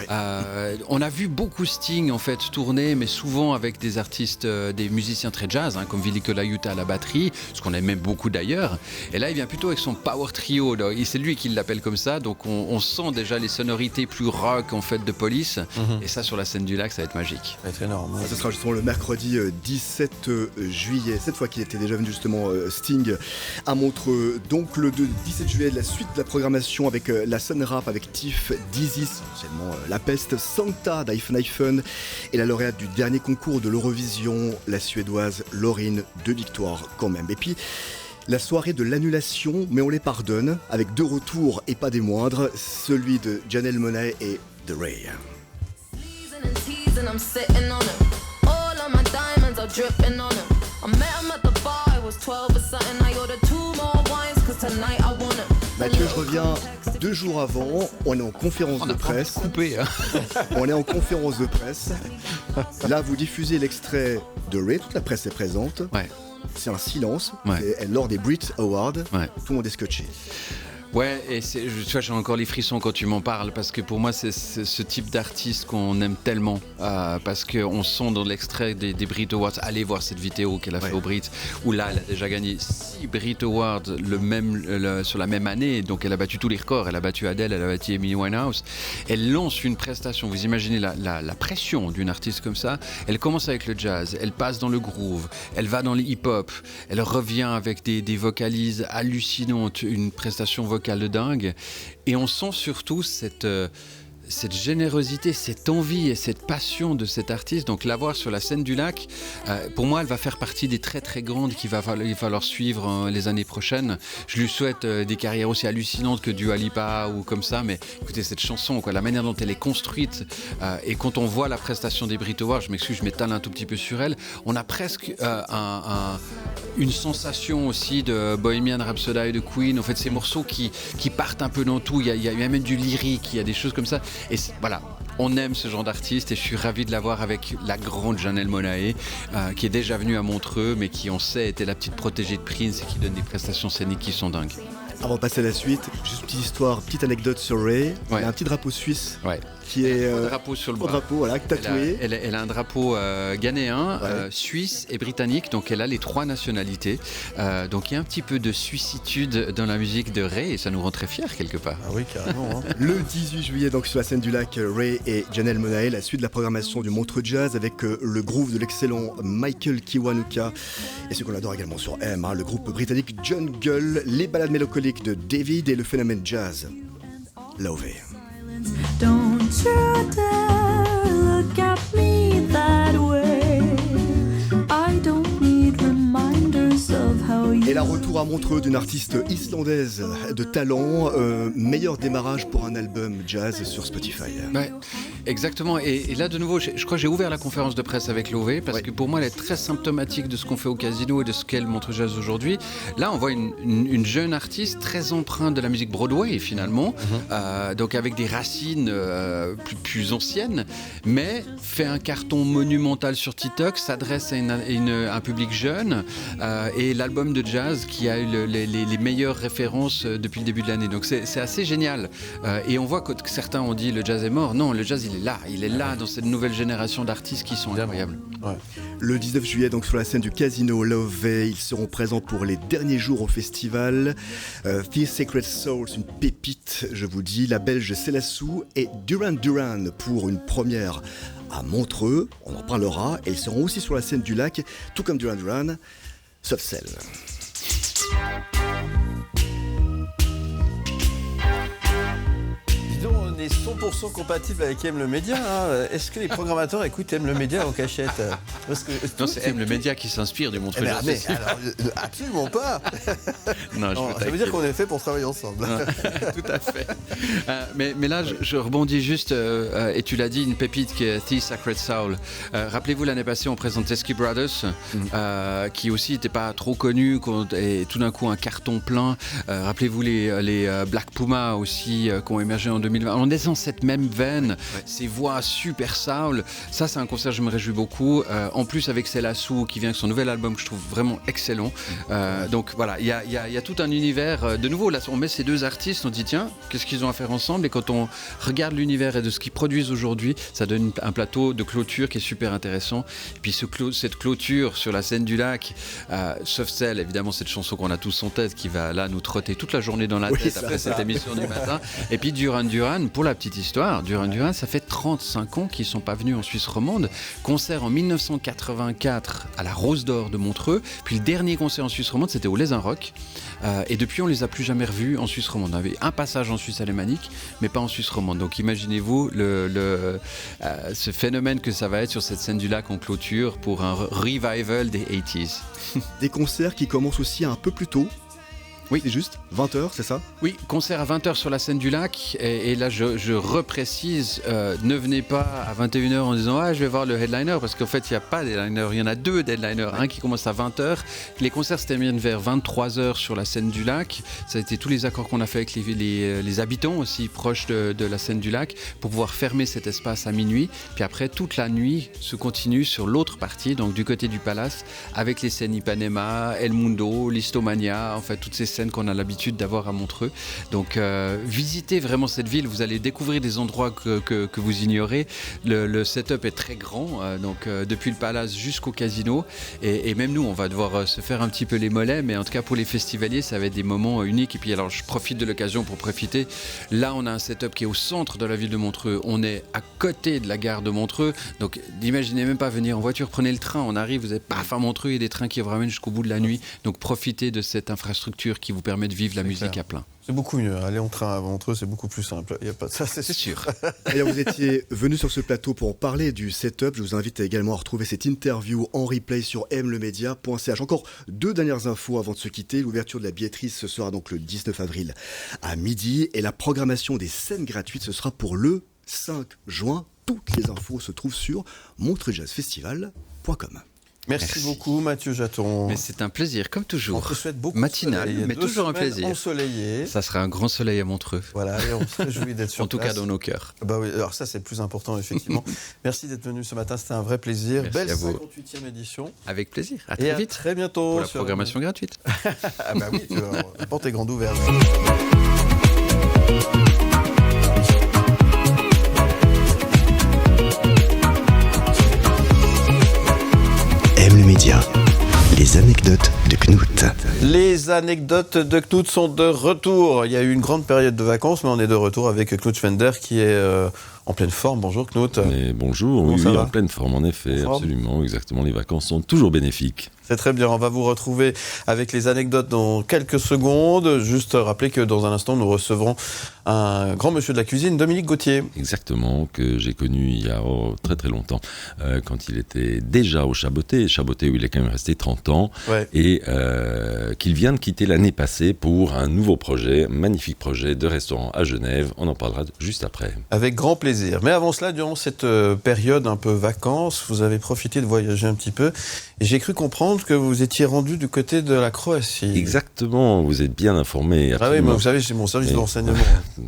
S11: On a vu beaucoup Sting, en fait, tourner, mais souvent avec des artistes, des musiciens très jazz, hein, comme Vili Colaiuta à la batterie, ce qu'on aime même beaucoup d'ailleurs. Et là, il vient plutôt avec son Power Trio. Et c'est lui qui l'appelle comme ça. Donc, on sent déjà les sonorités plus rock, en fait, de Police. Et ça, sur la scène du Lac, ça va être magique.
S3: Ça va être énorme.
S9: Ça sera justement le mercredi 17 juillet. Cette fois qu'il était déjà venu justement Sting à Montreux. Donc le 17 juillet, la suite de la programmation avec la Sun Rap, avec Tiff, Dizzy, essentiellement La Peste, Santa d'Iphone et la lauréate du dernier concours de l'Eurovision, la Suédoise Lauryn, 2 victoires quand même. Et puis la soirée de l'annulation, mais on les pardonne, avec 2 retours et pas des moindres, celui de Janelle Monáe et The Ray. Mathieu, je reviens 2 jours avant, on est en conférence de presse.
S11: Coupé, hein.
S9: On est en conférence de presse. Là, vous diffusez l'extrait de Ray, toute la presse est présente. C'est un silence. Et lors des Brit Awards, tout le monde est scotché.
S11: Ouais, et tu vois, j'ai encore les frissons quand tu m'en parles, parce que pour moi, c'est ce type d'artiste qu'on aime tellement, parce qu'on sent dans l'extrait des Brit Awards, allez voir cette vidéo qu'elle a fait aux Brit, où là, elle a déjà gagné 6 Brit Awards sur la même année, donc elle a battu tous les records, elle a battu Adele, elle a battu Amy Winehouse, elle lance une prestation, vous imaginez la pression d'une artiste comme ça, elle commence avec le jazz, elle passe dans le groove, elle va dans le hip-hop, elle revient avec des vocalises hallucinantes, une prestation vocale de dingue, et on sent surtout cette générosité, cette envie et cette passion de cet artiste. Donc la voir sur la scène du Lac, pour moi elle va faire partie des très très grandes qu'il va falloir suivre les années prochaines. Je lui souhaite des carrières aussi hallucinantes que Dua Lipa ou comme ça, mais écoutez cette chanson, la manière dont elle est construite, et quand on voit la prestation des Brit Awards, je m'excuse, je m'étale un tout petit peu sur elle, on a presque une sensation aussi de Bohemian Rhapsody de Queen, en fait ces morceaux qui partent un peu dans tout, il y a même du lyrique, il y a des choses comme ça. Et voilà, on aime ce genre d'artiste et je suis ravi de l'avoir avec la grande Janelle Monáe, qui est déjà venue à Montreux, mais qui, on sait, était la petite protégée de Prince et qui donne des prestations scéniques qui sont dingues.
S9: Avant de passer à la suite, juste une petite histoire, petite anecdote sur Ray. Il y a un petit drapeau suisse qui est
S11: drapeau sur le bras.
S9: Drapeau, voilà, tatoué.
S11: Elle a un drapeau ghanéen, suisse et britannique, donc elle a les 3 nationalités. Donc il y a un petit peu de suissitude dans la musique de Ray et ça nous rend très fiers quelque part.
S3: Ah oui, carrément.
S9: Le 18 juillet, donc sur la scène du lac, Ray et Janelle Monáe, la suite de la programmation du Montreux Jazz avec le groove de l'excellent Michael Kiwanuka et ce qu'on adore également sur M, le groupe britannique John Gull, les ballades mélancoliques de David et le phénomène jazz Love.
S12: Don't you dare look at me that way. I don't need reminders of how you.
S9: Et la retour à Montreux d'une artiste islandaise de talent, meilleur démarrage pour un album jazz sur Spotify.
S11: Ouais, exactement. Et là, de nouveau, je crois que j'ai ouvert la conférence de presse avec Lové parce que pour moi, elle est très symptomatique de ce qu'on fait au Casino et de ce qu'est le Montreux Jazz aujourd'hui. Là, on voit une jeune artiste très empreinte de la musique Broadway, finalement, donc avec des racines plus anciennes, mais fait un carton monumental sur TikTok, s'adresse à un public jeune, et l'album de jazz qui a eu les meilleures références depuis le début de l'année. Donc c'est assez génial. Et on voit que certains ont dit le jazz est mort. Non, le jazz il est là dans cette nouvelle génération d'artistes qui sont incroyables.
S9: Ouais. Le 19 juillet, donc sur la scène du Casino Love, ils seront présents pour les derniers jours au festival. The Sacred Souls, une pépite, je vous dis, la Belge Célassou et Duran Duran pour une première à Montreux. On en parlera. Et ils seront aussi sur la scène du lac, tout comme Duran Duran, sauf celle.
S3: On est 100% compatible avec M le Média. Est-ce que les programmateurs écoutent M le Média en cachette?
S11: Parce que non, c'est M le Média qui s'inspire du Montreux Jazz.
S3: Mais alors, absolument pas.
S11: Non,
S3: ça veut dire qu'on est fait pour travailler ensemble.
S11: Tout à fait. Mais là, je rebondis juste, et tu l'as dit, une pépite qui est The Sacred Soul. Rappelez-vous, l'année passée, on présentait Ski Brothers, qui aussi n'était pas trop connu, et tout d'un coup un carton plein. Rappelez-vous les Black Puma aussi, qui ont émergé en 2020. On est dans cette même veine, ces voix super soul. Ça, c'est un concert, je me réjouis beaucoup. En plus, avec Célassou, qui vient avec son nouvel album, que je trouve vraiment excellent. Donc voilà, il y a tout un univers. De nouveau, là, on met ces deux artistes, on dit tiens, qu'est-ce qu'ils ont à faire ensemble? Et quand on regarde l'univers et de ce qu'ils produisent aujourd'hui, ça donne un plateau de clôture qui est super intéressant. Et puis cette clôture sur la scène du lac, sauf celle, évidemment, cette chanson qu'on a tous en tête, qui va là nous trotter toute la journée dans la tête après cette émission du matin. Et puis Duran Duran, pour la petite histoire, Duran Duran, ça fait 35 ans qu'ils ne sont pas venus en Suisse romande. Concert en 1984 à la Rose d'Or de Montreux. Puis le dernier concert en Suisse romande, c'était au Les Rock. Et depuis, on les a plus jamais revus en Suisse romande. On avait un passage en Suisse alémanique, mais pas en Suisse romande. Donc imaginez-vous ce phénomène que ça va être sur cette scène du lac en clôture pour un revival des 80s.
S9: Des concerts qui commencent aussi un peu plus tôt. Oui, c'est juste 20h, c'est ça?
S11: Oui, concert à 20h sur la scène du lac. Et là, je reprécise, ne venez pas à 21h en disant je vais voir le headliner, parce qu'en fait, il n'y a pas de headliner. Il y en a deux headliners. Un qui commence à 20h. Les concerts se terminent vers 23h sur la scène du lac. Ça a été tous les accords qu'on a fait avec les habitants aussi proches de la scène du lac pour pouvoir fermer cet espace à minuit. Puis après, toute la nuit se continue sur l'autre partie, donc du côté du Palace, avec les scènes Ipanema, El Mundo, Listomania, en fait, toutes ces scènes qu'on a l'habitude d'avoir à Montreux. Donc visitez vraiment cette ville, vous allez découvrir des endroits que vous ignorez. Le setup est très grand, donc depuis le Palace jusqu'au Casino, et même nous on va devoir se faire un petit peu les mollets, mais en tout cas pour les festivaliers ça va être des moments uniques. Et puis alors je profite de l'occasion pour profiter, là on a un setup qui est au centre de la ville de Montreux, on est à côté de la gare de Montreux, donc n'imaginez même pas venir en voiture, prenez le train, on arrive, vous êtes paf à Montreux, il y a des trains qui vous ramènent jusqu'au bout de la nuit, donc profitez de cette infrastructure qui vous permet de vivre la musique à plein.
S3: C'est beaucoup mieux, aller en train à Montreux, c'est beaucoup plus simple. Il y a pas de ça, c'est
S11: sûr.
S9: D'ailleurs, vous étiez venu sur ce plateau pour parler du setup. Je vous invite également à retrouver cette interview en replay sur mlemedia.ch. Encore deux dernières infos avant de se quitter. L'ouverture de la billetterie, ce sera donc le 19 avril à midi. Et la programmation des scènes gratuites, ce sera pour le 5 juin. Toutes les infos se trouvent sur montreuxjazzfestival.com.
S3: Merci beaucoup Mathieu Jaton.
S11: Mais c'est un plaisir, comme toujours.
S3: On te souhaite beaucoup
S11: matinal,
S3: de soleil.
S11: mais toujours un plaisir.
S3: Ensoleillé.
S11: Ça sera un grand soleil à Montreux.
S3: Voilà, et on se réjouit d'être sur
S11: En tout
S3: place.
S11: cas dans nos cœurs.
S3: Bah oui, alors ça c'est le plus important effectivement. Merci d'être venu ce matin, c'était un vrai plaisir.
S11: Merci
S3: Belle
S11: à vous.
S3: 58e édition.
S11: Avec plaisir, à
S3: Et
S11: très
S3: à
S11: vite.
S3: très bientôt.
S11: Pour la programmation gratuite.
S3: Ah bah oui, la porte est grande ouverte.
S2: Aime le média. Les anecdotes de Knut.
S3: Les anecdotes de Knut sont de retour. Il y a eu une grande période de vacances, mais on est de retour avec Knut Schwender qui est en pleine forme. Bonjour Knut.
S13: Mais bonjour,
S3: Comment ça va
S13: en pleine forme en effet,
S3: En forme
S13: absolument, exactement. Les vacances sont toujours bénéfiques.
S3: C'est très bien, on va vous retrouver avec les anecdotes dans quelques secondes. Juste rappeler que dans un instant, nous recevrons un grand monsieur de la cuisine, Dominique Gauthier.
S13: Exactement, que j'ai connu il y a très très longtemps, quand il était déjà au Chaboté où il est quand même resté 30 ans,
S3: Ouais.
S13: et qu'il vient de quitter l'année passée pour un nouveau projet, magnifique projet de restaurant à Genève. On en parlera juste après.
S3: Avec grand plaisir. Mais avant cela, durant cette période un peu vacances, vous avez profité de voyager un petit peu. Et j'ai cru comprendre que vous étiez rendu du côté de la Croatie.
S13: Exactement, vous êtes bien informé.
S3: Ah oui, mais vous savez, c'est mon service de renseignement.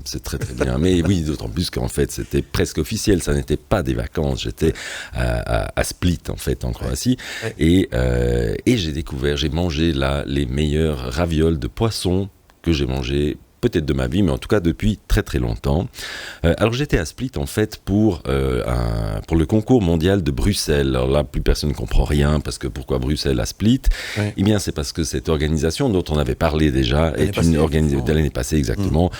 S13: C'est très très bien. Mais oui, d'autant plus qu'en fait, c'était presque officiel. Ça n'était pas des vacances. J'étais à Split, en fait, en Croatie.
S3: Ouais.
S13: Et j'ai mangé là les meilleurs ravioles de poisson que j'ai mangé peut-être de ma vie, mais en tout cas depuis très très longtemps. Alors j'étais à Split en fait pour le concours mondial de Bruxelles. Alors là, plus personne ne comprend rien, parce que pourquoi Bruxelles à Split ?
S3: Ouais.
S13: Eh bien, c'est parce que cette organisation dont on avait parlé déjà est une organisation de l'année passée exactement,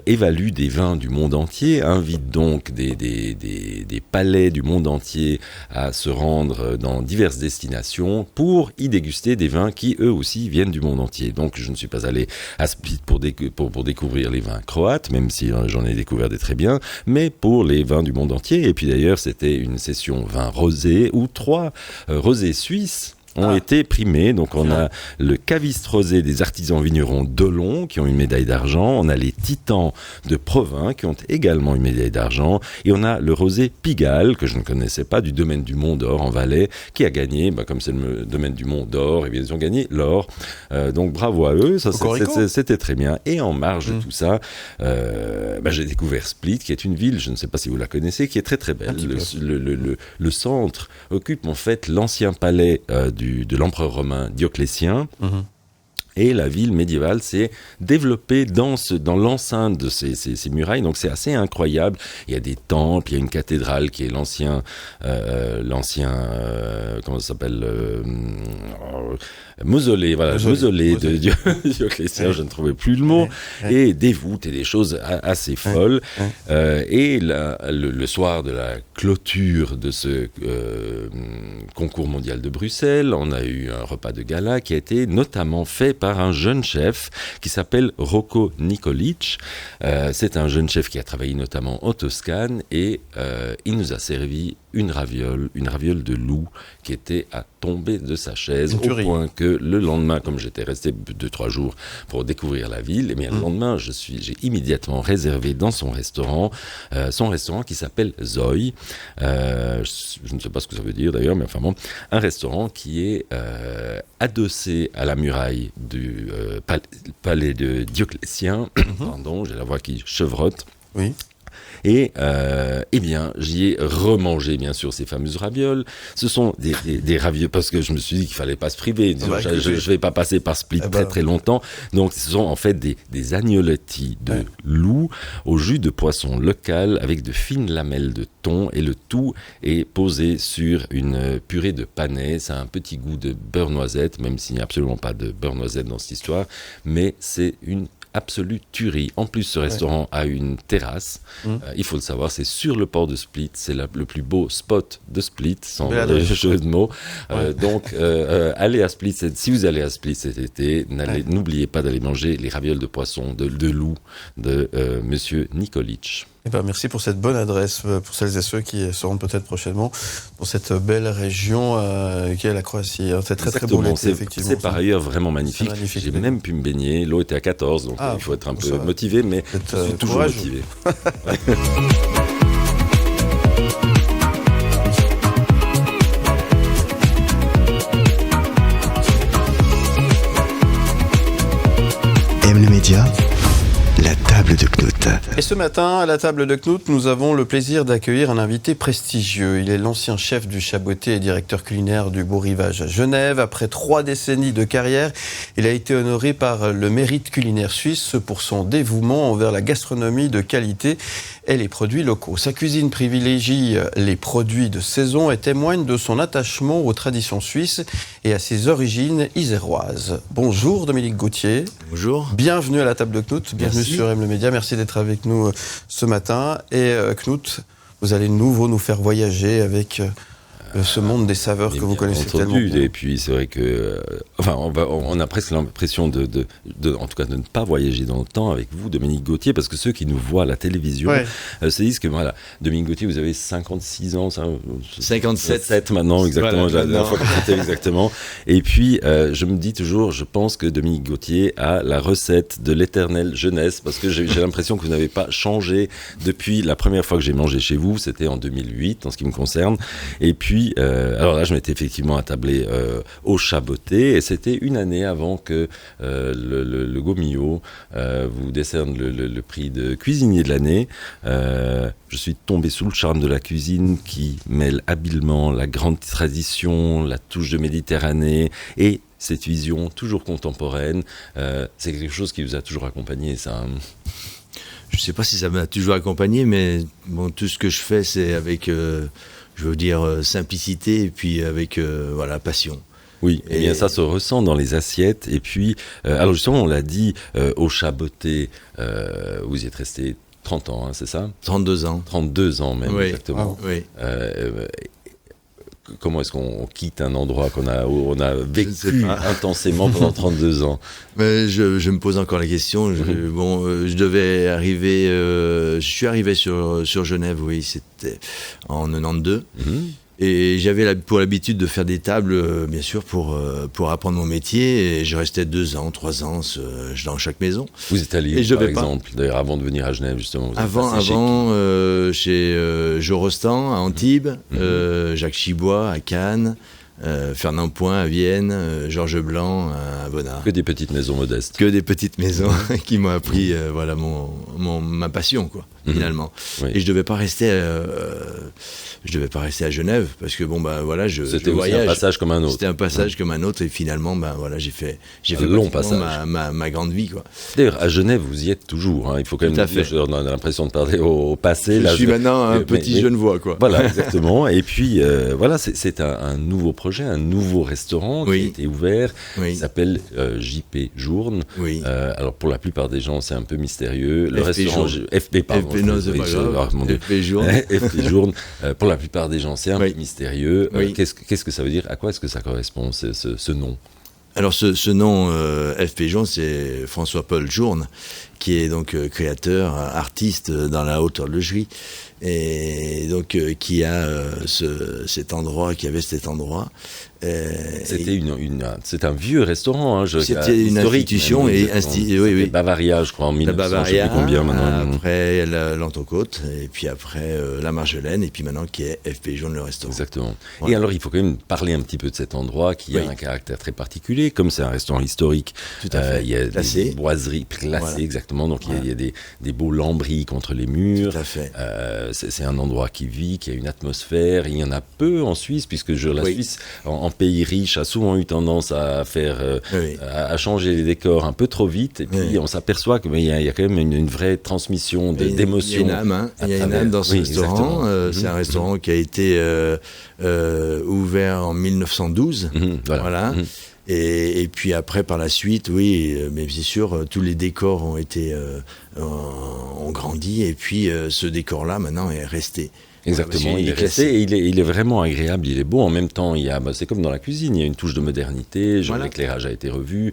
S13: évalue des vins du monde entier, invite donc des palais du monde entier à se rendre dans diverses destinations pour y déguster des vins qui eux aussi viennent du monde entier. Donc je ne suis pas allé à Split pour découvrir les vins croates, même si j'en ai découvert des très bien, mais pour les vins du monde entier. Et puis d'ailleurs, c'était une session vin rosé où 3 rosés suisses ont été primés. Donc on a le caviste rosé des artisans vignerons d'Olon qui ont une médaille d'argent, on a les titans de Provins qui ont également une médaille d'argent, et on a le rosé Pigalle, que je ne connaissais pas, du domaine du Mont d'Or en Valais, qui a gagné, comme c'est le domaine du Mont d'Or, et bien ils ont gagné l'or. Donc bravo à eux, ça c'était très bien. Et en marge de tout ça, j'ai découvert Split, qui est une ville, je ne sais pas si vous la connaissez, qui est très très belle. Le centre occupe en fait l'ancien palais de l'empereur romain Dioclétien. Et la ville médiévale s'est développée dans l'enceinte de ces murailles, donc c'est assez incroyable. Il y a des temples, il y a une cathédrale qui est l'ancien comment ça s'appelle, mausolée, mausolée de Dioclétien, je ne trouvais plus le mot, et des voûtes et des choses assez folles. Et le soir de la clôture de ce concours mondial de Bruxelles, on a eu un repas de gala qui a été notamment fait par un jeune chef qui s'appelle Rocco Nikolic. C'est un jeune chef qui a travaillé notamment en Toscane, et il nous a servi une raviole de loup qui était à tomber de sa chaise, au point que le lendemain, comme j'étais resté 2-3 jours pour découvrir la ville, et bien le lendemain j'ai immédiatement réservé dans son restaurant qui s'appelle Zoï. Je ne sais pas ce que ça veut dire d'ailleurs, mais enfin bon, un restaurant qui est adossé à la muraille du palais de Dioclétien. Pardon, j'ai la voix qui chevrotte.
S3: Oui.
S13: Et eh bien, j'y ai remangé, bien sûr, ces fameuses ravioles. Ce sont des ravioles, parce que je me suis dit qu'il fallait pas se priver. Je vais pas passer par Split très longtemps. Donc, ce sont en fait des agnolotti de loup au jus de poisson local avec de fines lamelles de thon, et le tout est posé sur une purée de panais. Ça a un petit goût de beurre noisette, même s'il n'y a absolument pas de beurre noisette dans cette histoire, mais c'est une absolue tuerie. En plus, ce restaurant a une terrasse. Il faut le savoir, c'est sur le port de Split. C'est le plus beau spot de Split, sans jeu de mots. Donc, allez à Split. Si vous allez à Split cet été, n'oubliez pas d'aller manger les ravioles de poisson de loup de Monsieur Nikolic.
S3: Merci pour cette bonne adresse pour celles et ceux qui se rendent peut-être prochainement dans cette belle région qui est la Croatie. C'est très très beau l'été, effectivement.
S13: C'est par ailleurs vraiment magnifique. J'ai même pu me baigner. L'eau était à 14, donc il faut être un peu motivé, mais je suis toujours motivé.
S2: Média, la table de Knut.
S3: Et ce matin, à la table de Knut, nous avons le plaisir d'accueillir un invité prestigieux. Il est l'ancien chef du Chaboté et directeur culinaire du Beau Rivage à Genève. Après 3 décennies de carrière, il a été honoré par le Mérite culinaire suisse pour son dévouement envers la gastronomie de qualité et les produits locaux. Sa cuisine privilégie les produits de saison et témoigne de son attachement aux traditions suisses et à ses origines iséroises. Bonjour Dominique Gauthier.
S14: Bonjour.
S3: Bienvenue à la table de Knut. Bienvenue sur M le Média. Merci d'être avec nous ce matin. Et Knut, vous allez de nouveau nous faire voyager avec ce monde des saveurs que vous connaissez tellement bien.
S13: Et puis c'est vrai que, on a presque l'impression en tout cas de ne pas voyager dans le temps avec vous, Dominique Gauthier, parce que ceux qui nous voient à la télévision se disent que voilà, Dominique Gauthier, vous avez 56 ans, 57 maintenant, exactement,
S14: voilà,
S13: la dernière fois que c'était exactement. Et puis je me dis toujours, je pense que Dominique Gauthier a la recette de l'éternelle jeunesse, parce que j'ai l'impression que vous n'avez pas changé depuis la première fois que j'ai mangé chez vous, c'était en 2008 en ce qui me concerne. Et puis alors là, je m'étais effectivement attablé au Chaboté, et c'était une année avant que le Gaumillot vous décerne le prix de cuisinier de l'année. Je suis tombé sous le charme de la cuisine qui mêle habilement la grande tradition, la touche de Méditerranée et cette vision toujours contemporaine. C'est quelque chose qui vous a toujours accompagné, ça.
S14: Je ne sais pas si ça m'a toujours accompagné, mais bon, tout ce que je fais, c'est avec... je veux dire simplicité et puis avec passion.
S13: Oui, et bien ça se ressent dans les assiettes. Et puis, alors justement, on l'a dit, au Chaboté, vous y êtes resté 30 ans, hein, c'est ça ?
S14: 32 ans.
S13: 32 ans même, exactement.
S14: Oui.
S13: Comment est-ce qu'on quitte un endroit qu'on a vécu intensément pendant 32 ans ?
S14: Mais je me pose encore la question. Je devais arriver... je suis arrivé sur Genève, oui, c'était en 92. Et j'avais pour l'habitude de faire des tables, bien sûr, pour apprendre mon métier. Et je restais 2 ans, 3 ans dans chaque maison.
S13: Vous êtes allé où, par exemple, d'ailleurs, avant de venir à Genève, justement?
S14: Avant, chez Joe Rostand, à Antibes, Jacques Chibois, à Cannes, Fernand Point, à Vienne, Georges Blanc, à Bonnard.
S13: Que des petites maisons modestes.
S14: Que des petites maisons qui m'ont appris ma passion, quoi, finalement. Oui. Et je devais pas rester à Genève, parce que
S13: c'était aussi un passage comme un autre.
S14: C'était un passage comme un autre, et finalement, j'ai fait
S13: long passage.
S14: ma grande vie, quoi.
S13: D'ailleurs, à Genève, vous y êtes toujours, hein. Il faut quand même dire, on a l'impression de parler au passé.
S14: Je suis maintenant un petit Genevois, quoi.
S13: Voilà, exactement. Et puis, c'est un nouveau projet, un nouveau restaurant qui a été ouvert, qui s'appelle JP Journe.
S14: Oui.
S13: Alors, pour la plupart des gens, c'est un peu mystérieux. Le
S14: FP
S13: restaurant FP, pardon.
S14: FP Journe.
S13: FP Journe. Pour la plupart des gens, c'est un peu mystérieux. Qu'est-ce que ça veut dire ? À quoi est-ce que ça correspond, ce nom ?
S14: Alors ce nom FP Journe, c'est François-Paul Journe, qui est donc créateur, artiste dans la haute horlogerie, et donc qui avait cet endroit.
S13: C'est un vieux restaurant.
S14: C'était une institution
S13: et Bavaria, je crois, en 1900, je sais plus combien maintenant.
S14: Après l'Entrecôte, et puis après la Marjolaine, et puis maintenant qui est FP Journe, le restaurant.
S13: Exactement. Voilà. Et alors il faut quand même parler un petit peu de cet endroit qui a un caractère très particulier, comme c'est un restaurant historique.
S14: Tout à fait.
S13: Il y a des boiseries classées, exactement. Donc il y a des beaux lambris contre les murs.
S14: Tout à fait.
S13: C'est un endroit qui vit, qui a une atmosphère. Il y en a peu en Suisse, puisque la Suisse, en pays riche, a souvent eu tendance à faire, à changer les décors un peu trop vite. Et puis on s'aperçoit qu'il y a quand même une vraie transmission d'émotions.
S14: Il y a une âme dans ce restaurant. C'est un restaurant qui a été ouvert en 1912. Voilà. Et puis après, par la suite, mais bien sûr, tous les décors ont grandi, et puis ce décor-là, maintenant, est resté.
S13: Exactement, il est classé et il est vraiment agréable, il est beau. En même temps, c'est comme dans la cuisine, il y a une touche de modernité, l'éclairage a été revu,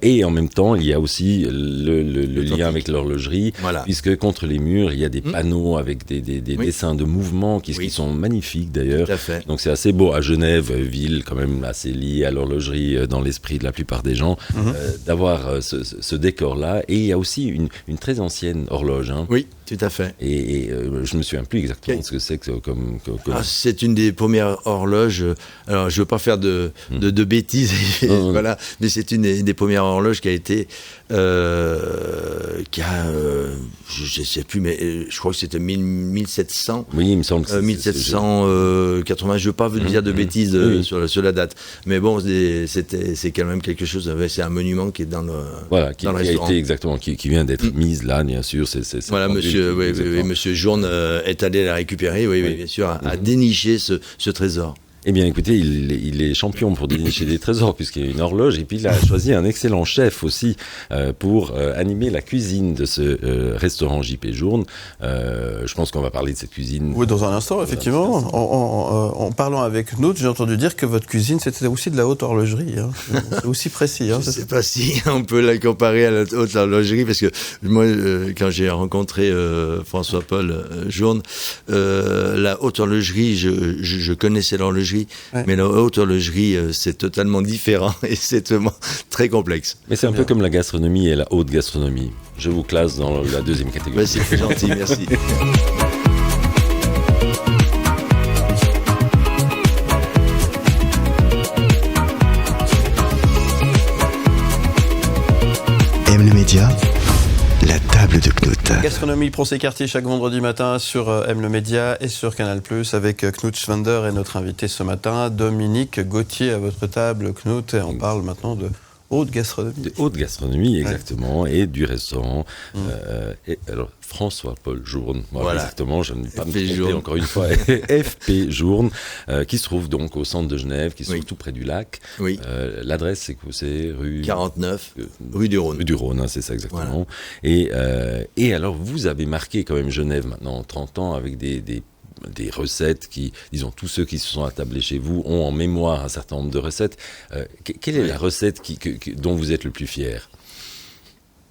S13: et en même temps, il y a aussi le lien avec l'horlogerie, puisque contre les murs, il y a des panneaux avec des dessins de mouvements qui sont magnifiques d'ailleurs. Donc c'est assez beau à Genève, ville quand même assez liée à l'horlogerie dans l'esprit de la plupart des gens, d'avoir ce décor-là. Et il y a aussi une très ancienne horloge.
S14: Oui, tout à fait.
S13: Et je me souviens plus exactement de ce que que c'est comme...
S14: C'est une des premières horloges. Alors, je veux pas faire de bêtises, voilà, mais c'est une des premières horloges qui a été, je sais plus, mais je crois que c'était 1700.
S13: Oui, il me semble que
S14: 1780. Je veux pas vous dire de bêtises sur la date, mais bon, c'est quand même quelque chose. C'est un monument qui est dans le
S13: qui
S14: restaurant.
S13: a été exactement, qui vient d'être mise là, bien sûr.
S14: Voilà, monsieur Journe est allé la récupérer, bien sûr, a déniché ce trésor.
S13: Eh bien, écoutez, il est champion pour dénicher des trésors, puisqu'il y a une horloge, et puis il a choisi un excellent chef aussi pour animer la cuisine de ce restaurant JP Journe. Je pense qu'on va parler de cette cuisine.
S3: Oui, dans un instant, effectivement. En parlant avec Knud, j'ai entendu dire que votre cuisine, c'était aussi de la haute horlogerie. Hein. C'est aussi précis. Hein,
S14: je ne sais pas si on peut la comparer à la haute horlogerie, parce que moi, quand j'ai rencontré François-Paul Journe, la haute horlogerie, je connaissais l'horlogerie. Ouais. Mais la haute horlogerie, c'est totalement différent et c'est totalement très complexe.
S13: Mais c'est un peu comme la gastronomie et la haute gastronomie. Je vous classe dans la deuxième catégorie.
S14: C'est très gentil, merci.
S2: M le Média, la table de Knud.
S3: Gastronomie pour ses quartiers chaque vendredi matin sur M le Média et sur Canal+, avec Knud Schwander et notre invité ce matin, Dominique Gauthier, à votre table. Knud, et on parle maintenant de haute gastronomie.
S13: De haute gastronomie, exactement, et du restaurant. Et alors, François-Paul Journe, voilà, exactement, je ne vais pas me tromper encore une fois, FP Journe, qui se trouve donc au centre de Genève, qui se trouve tout près du lac.
S14: Oui.
S13: L'adresse, c'est quoi? C'est rue
S14: 49, rue du Rhône.
S13: Rue du Rhône, hein, c'est ça exactement. Voilà. Et alors, vous avez marqué quand même Genève maintenant, 30 ans, avec des recettes qui, disons, tous ceux qui se sont attablés chez vous ont en mémoire un certain nombre de recettes. Quelle est la recette dont vous êtes le plus fier?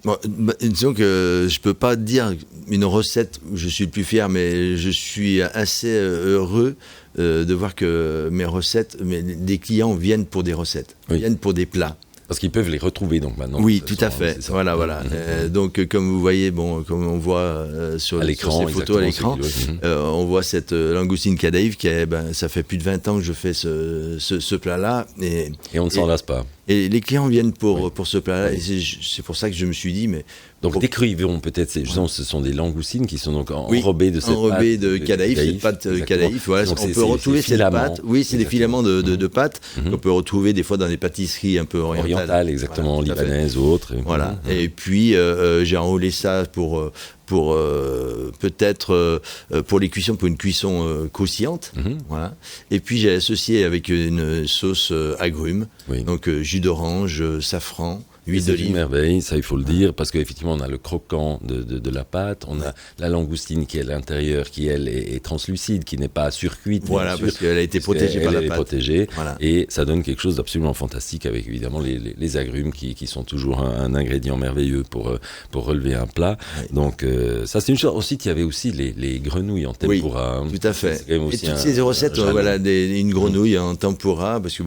S14: Bon, disons que je peux pas dire une recette où je suis le plus fier, mais je suis assez heureux de voir que mes recettes, des clients viennent pour des recettes, viennent pour des plats.
S13: Parce qu'ils peuvent les retrouver donc maintenant.
S14: Oui, tout à fait. Voilà. Donc comme vous voyez, comme on voit sur ces photos à l'écran, on voit cette langoustine cadaïve qui ça fait plus de 20 ans que je fais ce plat-là. Et
S13: on ne s'en lasse pas.
S14: Et les clients viennent pour ce plat-là. Et c'est pour ça que je me suis dit, mais...
S13: Donc décrivons peut-être, ce sont des langoustines qui sont donc enrobées de cette
S14: enrobées de cadaïf, cette pâte cadaïf. Voilà, on peut retrouver cette pâte. Oui, c'est des filaments de pâte qu'on peut retrouver des fois dans les pâtisseries un peu orientales.
S13: Exactement, libanaises ou autres.
S14: Voilà. Et puis j'ai enroulé ça pour peut-être pour les cuissons, pour une cuisson croustillante. Voilà. Et puis j'ai associé avec une sauce agrumes, donc jus d'orange, safran, huile d'olive.
S13: C'est une merveille, ça il faut le dire, parce qu'effectivement on a le croquant de la pâte, on a la langoustine qui est à l'intérieur, qui elle est translucide, qui n'est pas surcuite.
S14: Voilà, parce qu'elle a été protégée par la pâte.
S13: Voilà. Et ça donne quelque chose d'absolument fantastique avec évidemment les agrumes qui sont toujours un ingrédient merveilleux pour relever un plat. Oui. Donc ça c'est une chose. Ensuite il y avait aussi les grenouilles en tempura.
S14: Oui, tout à fait. Et toutes ces recettes, une grenouille en tempura, parce que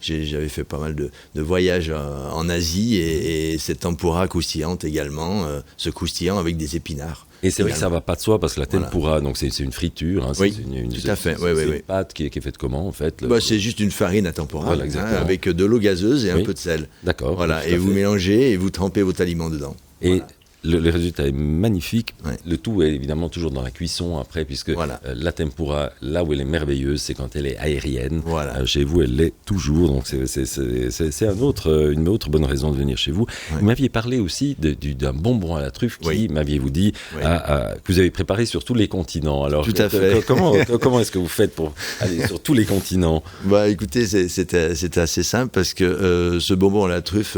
S14: j'avais fait pas mal de voyages en Asie. Et cette tempura croustillante également, ce croustillant avec des épinards.
S13: Et c'est vrai que ça va pas de soi parce que la tempura, donc c'est une friture. Hein,
S14: oui, tout à fait.
S13: C'est une pâte qui est faite comment en fait
S14: c'est juste une farine à tempura avec de l'eau gazeuse et un peu de sel.
S13: D'accord.
S14: Voilà, et vous mélangez et vous trempez votre aliment dedans.
S13: Et le résultat est magnifique. Ouais. Le tout est évidemment toujours dans la cuisson après, puisque la tempura, là où elle est merveilleuse, c'est quand elle est aérienne. Voilà. Chez vous, elle l'est toujours. Donc c'est une autre bonne raison de venir chez vous. Ouais. Vous m'aviez parlé aussi d'un bonbon à la truffe qui, m'aviez-vous dit, que vous avez préparé sur tous les continents. Alors,
S14: tout à fait.
S13: Comment est-ce que vous faites pour aller sur tous les continents?
S14: Écoutez, c'était assez simple parce que ce bonbon à la truffe,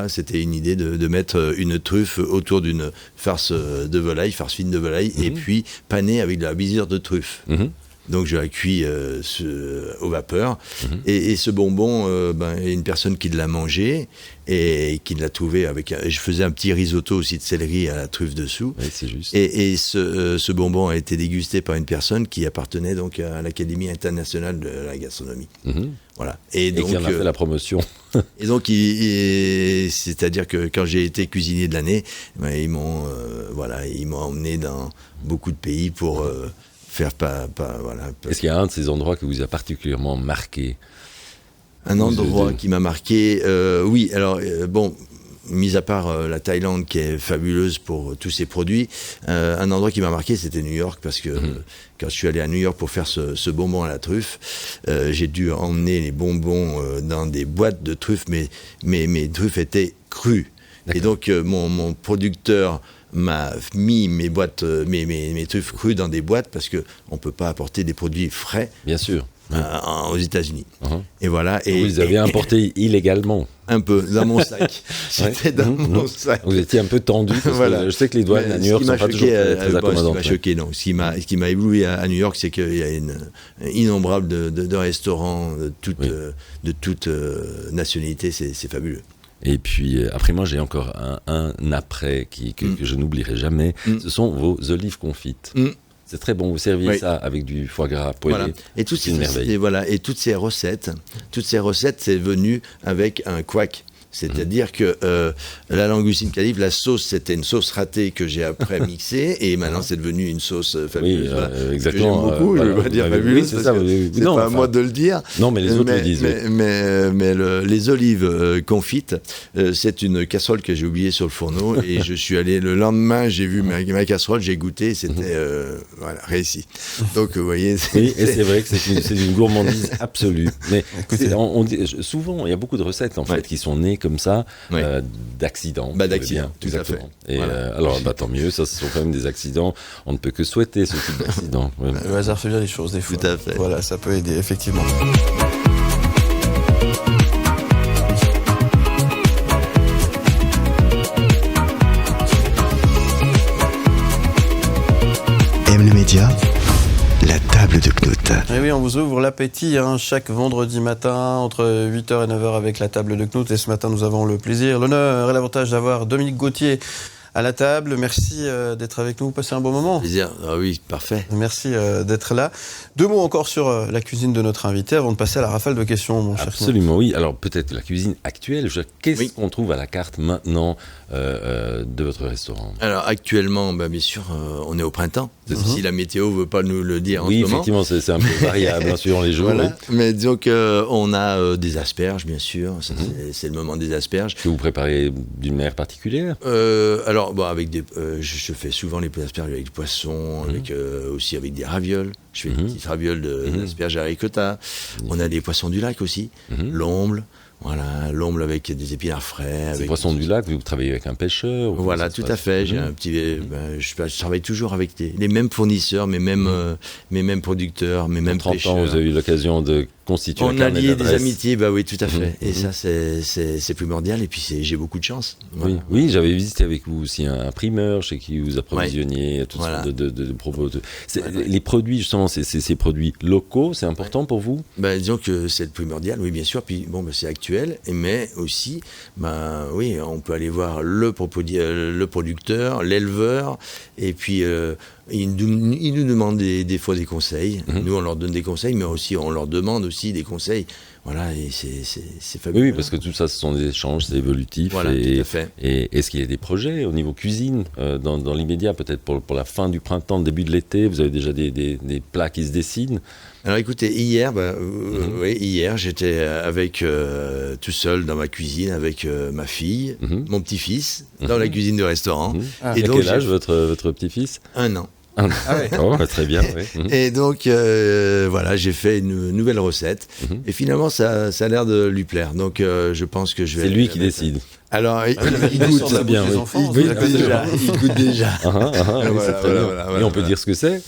S14: c'était une idée de mettre une truffe autour d'une farce de volaille, farce fine de volaille, et puis panée avec de la visure de truffe. Donc je la cuis au vapeur. Et ce bonbon, il y a une personne qui l'a mangé et qui l'a trouvé avec... Je faisais un petit risotto aussi de céleri à la truffe dessous.
S13: Oui, c'est juste.
S14: Et ce bonbon a été dégusté par une personne qui appartenait donc à l'Académie internationale de la gastronomie. Voilà.
S13: Et qui en a fait la promotion.
S14: Et donc, c'est-à-dire que quand j'ai été cuisinier de l'année, ils m'ont emmené dans beaucoup de pays pour faire pas voilà.
S13: Est-ce qu'il y a un de ces endroits qui vous a particulièrement marqué?
S14: Un endroit qui m'a marqué, oui. Alors bon, mis à part la Thaïlande qui est fabuleuse pour tous ses produits, un endroit qui m'a marqué, c'était New York, parce que quand je suis allé à New York pour faire ce bonbon à la truffe, j'ai dû emmener les bonbons dans des boîtes de truffes, mais mes truffes étaient crues. Et donc mon producteur m'a mis mes truffes crues dans des boîtes, parce que on peut pas apporter des produits frais.
S13: Bien sûr.
S14: Aux États-Unis. Et voilà.
S13: Et vous les avez importés illégalement.
S14: Un peu, dans mon sac. C'était dans mon sac.
S13: Vous étiez un peu tendu, parce que je sais que les douanes à New York ne sont pas toujours très accommodantes.
S14: Ce qui m'a choqué, non. Ce qui m'a ébloui à New York, c'est qu'il y a une innombrable de restaurants de toute nationalité. C'est fabuleux.
S13: Et puis, après moi, j'ai encore un après que je n'oublierai jamais. Ce sont vos olives confites. C'est très bon, vous serviez ça avec du foie gras poêlé.
S14: Voilà. Et toutes
S13: une merveille.
S14: Et toutes ces recettes, c'est venu avec un couac. C'est-à-dire que la langoustine calife, la sauce, c'était une sauce ratée que j'ai après mixée, et maintenant c'est devenu une sauce fabuleuse.
S13: Oui, exactement.
S14: Que j'aime beaucoup, je ne veux pas dire fabuleuse, c'est pas à moi de le dire.
S13: Non, mais les autres le disent.
S14: Mais les olives confites, c'est une casserole que j'ai oubliée sur le fourneau, et je suis allé le lendemain, j'ai vu ma casserole, j'ai goûté, c'était réussi. Donc vous voyez.
S13: Oui, et c'est vrai que c'est une gourmandise absolue. Mais souvent, il y a beaucoup de recettes en fait qui sont nées comme ça, d'accidents.
S14: D'accidents, tout à fait.
S13: Et alors, tant mieux, ça, ce sont quand même des accidents. On ne peut que souhaiter ce type d'accident.
S3: Le hasard fait bien les choses, des fois.
S14: Tout à fait.
S3: Voilà, ça peut aider, effectivement.
S2: M le média, la table de Knut.
S3: Et oui, on vous ouvre l'appétit chaque vendredi matin entre 8h et 9h avec la table de Knut. Et ce matin, nous avons le plaisir, l'honneur et l'avantage d'avoir Dominique Gauthier à la table. Merci d'être avec nous. Passez un bon moment.
S14: Plaisir. Ah oui, parfait.
S3: Merci d'être là. 2 mots encore sur la cuisine de notre invité avant de passer à la rafale de questions, mon cher.
S13: Absolument, oui. Alors peut-être la cuisine actuelle. Qu'est-ce qu'on trouve à la carte maintenant de votre restaurant?
S14: Alors actuellement, bien sûr, on est au printemps. Si la météo veut pas nous le dire en ce moment.
S13: Oui, effectivement, c'est un peu variable, bien sûr, les jours.
S14: Voilà. Mais disons qu'on a des asperges, bien sûr. C'est le moment des asperges.
S13: Que vous préparez d'une manière particulière?
S14: Alors, avec je fais souvent les asperges avec du poisson, aussi avec des ravioles. Je fais des petites ravioles d'asperges à ricotta. On a des poissons du lac aussi, l'omble. Voilà, l'omble avec des épinards frais.
S13: Ces poissons du lac, vous travaillez avec un pêcheur?
S14: Voilà, tout à fait. J'ai un petit, je travaille toujours avec les mêmes fournisseurs, mes mêmes producteurs, mes mêmes pêcheurs.
S13: 30 ans, vous avez eu l'occasion de constituer un
S14: carnet d'adresses. On a lié des amitiés, oui, tout à fait. Et ça, c'est primordial. Et puis, j'ai beaucoup de chance. Voilà.
S13: Oui, j'avais visité avec vous aussi un primeur chez qui vous approvisionniez toutes sortes de propos. Les produits, justement, ces produits locaux, c'est important pour vous?
S14: Disons que c'est le primordial, oui, bien sûr. Puis, c'est actuel. Mais aussi, oui, on peut aller voir le producteur, l'éleveur. Et puis, ils nous demandent des fois des conseils. Nous, on leur donne des conseils, mais aussi, on leur demande aussi des conseils. Voilà, et c'est fabuleux.
S13: Oui, parce que tout ça, ce sont des échanges, c'est évolutif.
S14: Voilà, tout à fait.
S13: Et est-ce qu'il y a des projets au niveau cuisine, dans l'immédiat, peut-être pour la fin du printemps, début de l'été? Vous avez déjà des plats qui se dessinent?
S14: Alors écoutez, hier, j'étais avec tout seul dans ma cuisine avec ma fille, mon petit-fils, dans la cuisine du restaurant.
S13: Et donc, quel âge votre petit-fils?
S14: 1 an.
S13: Très bien. Oui.
S14: Et donc, voilà, j'ai fait une nouvelle recette. Et finalement, ça a l'air de lui plaire. Donc, je pense que je vais...
S13: C'est lui qui décide.
S14: Alors, il goûte.
S3: C'est bien,
S14: il goûte déjà.
S13: Et on peut dire ce que c'est?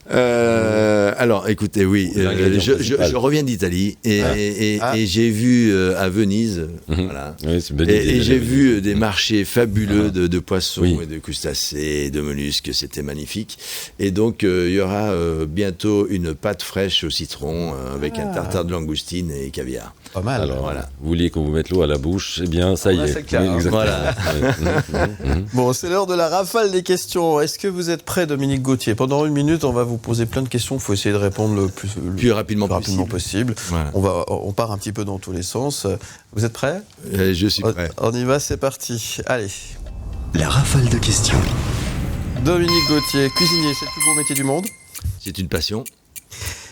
S14: Alors, écoutez, oui, je reviens d'Italie et j'ai vu à Venise, voilà, et j'ai vu des marchés fabuleux de poissons et de crustacés, de mollusques, c'était magnifique. Et donc, il y aura bientôt une pâte fraîche au citron avec un tartare de langoustine et caviar.
S3: Pas mal.
S13: Alors, voilà. Vous vouliez qu'on vous mette l'eau à la bouche, eh bien, ça y est.
S3: C'est clair.
S14: Voilà.
S3: Bon, c'est l'heure de la rafale des questions. Est-ce que vous êtes prêt, Dominique Gauthier? Pendant 1 minute, on va vous poser plein de questions. Il faut essayer de répondre le plus rapidement possible. Voilà. On part un petit peu dans tous les sens. Vous êtes prêt?
S14: Je suis prêt.
S3: On y va, c'est parti. Allez.
S2: La rafale de questions.
S3: Dominique Gauthier, cuisinier, c'est le plus beau métier du monde?
S14: C'est une passion.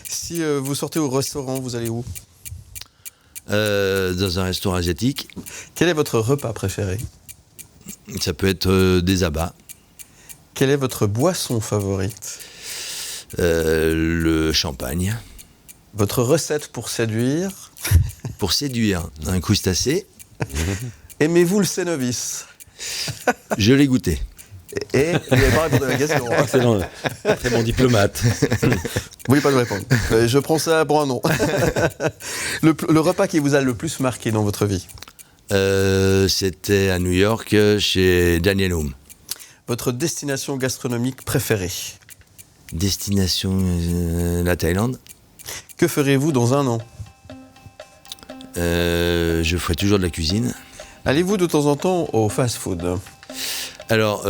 S3: Si vous sortez au restaurant, vous allez où ?
S14: Dans un restaurant asiatique.
S3: Quel est votre repas préféré ?
S14: Ça peut être des abats.
S3: Quelle est votre boisson favorite ?
S14: Le champagne.
S3: Votre recette pour séduire ?
S14: Pour séduire, un crustacé.
S3: Aimez-vous le cénovis ?
S14: Je l'ai goûté.
S3: Et vous n'avez pas répondu à la question.
S13: Excellent, très bon diplomate.
S3: Vous ne voulez pas nous répondre. Je prends ça pour un non. Le repas qui vous a le plus marqué dans votre vie ?
S14: C'était à New York, chez Daniel Home.
S3: Votre destination gastronomique préférée ?
S14: Destination, la Thaïlande.
S3: Que ferez-vous dans un an ?
S14: Je ferai toujours de la cuisine.
S3: Allez-vous de temps en temps au fast-food ?
S14: Alors,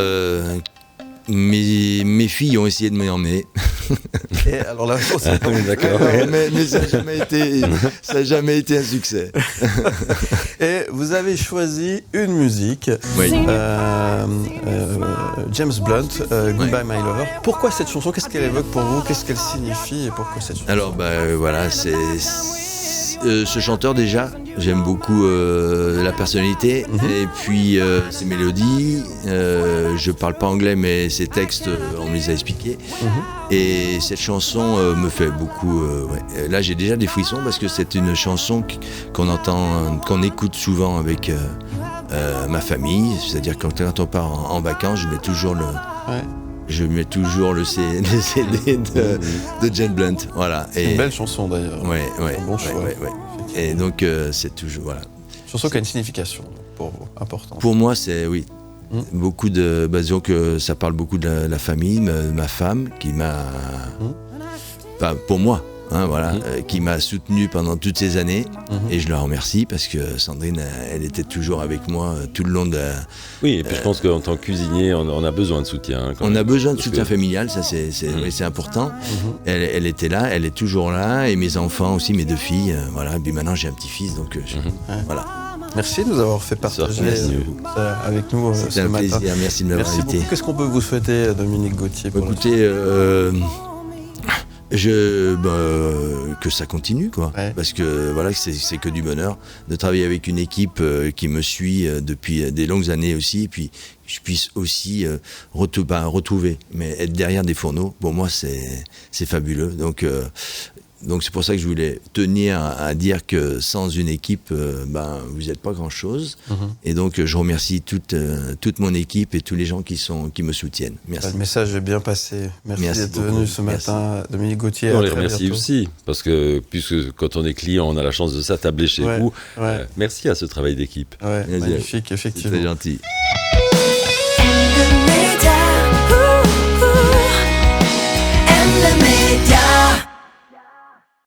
S14: mes filles ont essayé de m'y emmener.
S3: Et alors la réponse est
S14: d'accord. Mais ça n'a jamais été un succès.
S3: Et vous avez choisi une musique,
S14: oui.
S3: James Blunt, Goodbye My Lover. Pourquoi cette chanson ? Qu'est-ce qu'elle évoque pour vous ? Qu'est-ce qu'elle signifie et pourquoi cette chanson ?
S14: Alors voilà, c'est ce chanteur déjà. J'aime beaucoup la personnalité et puis ses mélodies. Je parle pas anglais, mais ses textes, on me les a expliqués. Et cette chanson me fait beaucoup. Ouais. Là, j'ai déjà des frissons parce que c'est une chanson qu'on entend, qu'on écoute souvent avec ma famille. C'est-à-dire quand on part en vacances, je mets toujours le CD de James Blunt. Voilà.
S3: C'est une belle chanson d'ailleurs.
S14: Ouais.
S3: Bon choix.
S14: Ouais. Et donc c'est toujours voilà.
S3: Chanson qui a une signification pour vous importante.
S14: Pour moi, c'est beaucoup de. Disons que ça parle beaucoup de la famille, ma femme qui m'a. Enfin, pour moi, qui m'a soutenu pendant toutes ces années. Et je la remercie parce que Sandrine, elle était toujours avec moi tout le long de.
S13: Oui, et puis je pense qu'en tant que cuisinier, on a besoin de soutien.
S14: On a besoin de soutien familial, ça c'est important. Elle était là, elle est toujours là, et mes enfants aussi, mes 2 filles. Voilà. Et puis maintenant j'ai un petit-fils, donc voilà.
S3: Merci de nous avoir fait partager avec nous ce matin.
S14: C'était un plaisir, merci de m'avoir invité.
S3: Qu'est-ce qu'on peut vous souhaiter, Dominique Gauthier ?
S14: Écoutez, que ça continue, quoi. Parce que voilà, c'est que du bonheur de travailler avec une équipe qui me suit depuis des longues années aussi, et puis je puisse aussi retrouver, mais être derrière des fourneaux, pour moi c'est fabuleux. Donc c'est pour ça que je voulais tenir à dire que sans une équipe, vous n'êtes pas grand-chose. Et donc je remercie toute mon équipe et tous les gens qui me soutiennent. Merci.
S3: Le message est bien passé. Merci d'être venu ce matin, Dominique Gauthier.
S13: On les remercie aussi, parce que puisque quand on est client, on a la chance de s'attabler chez vous. Merci à ce travail d'équipe.
S3: Magnifique, effectivement.
S14: C'est très gentil.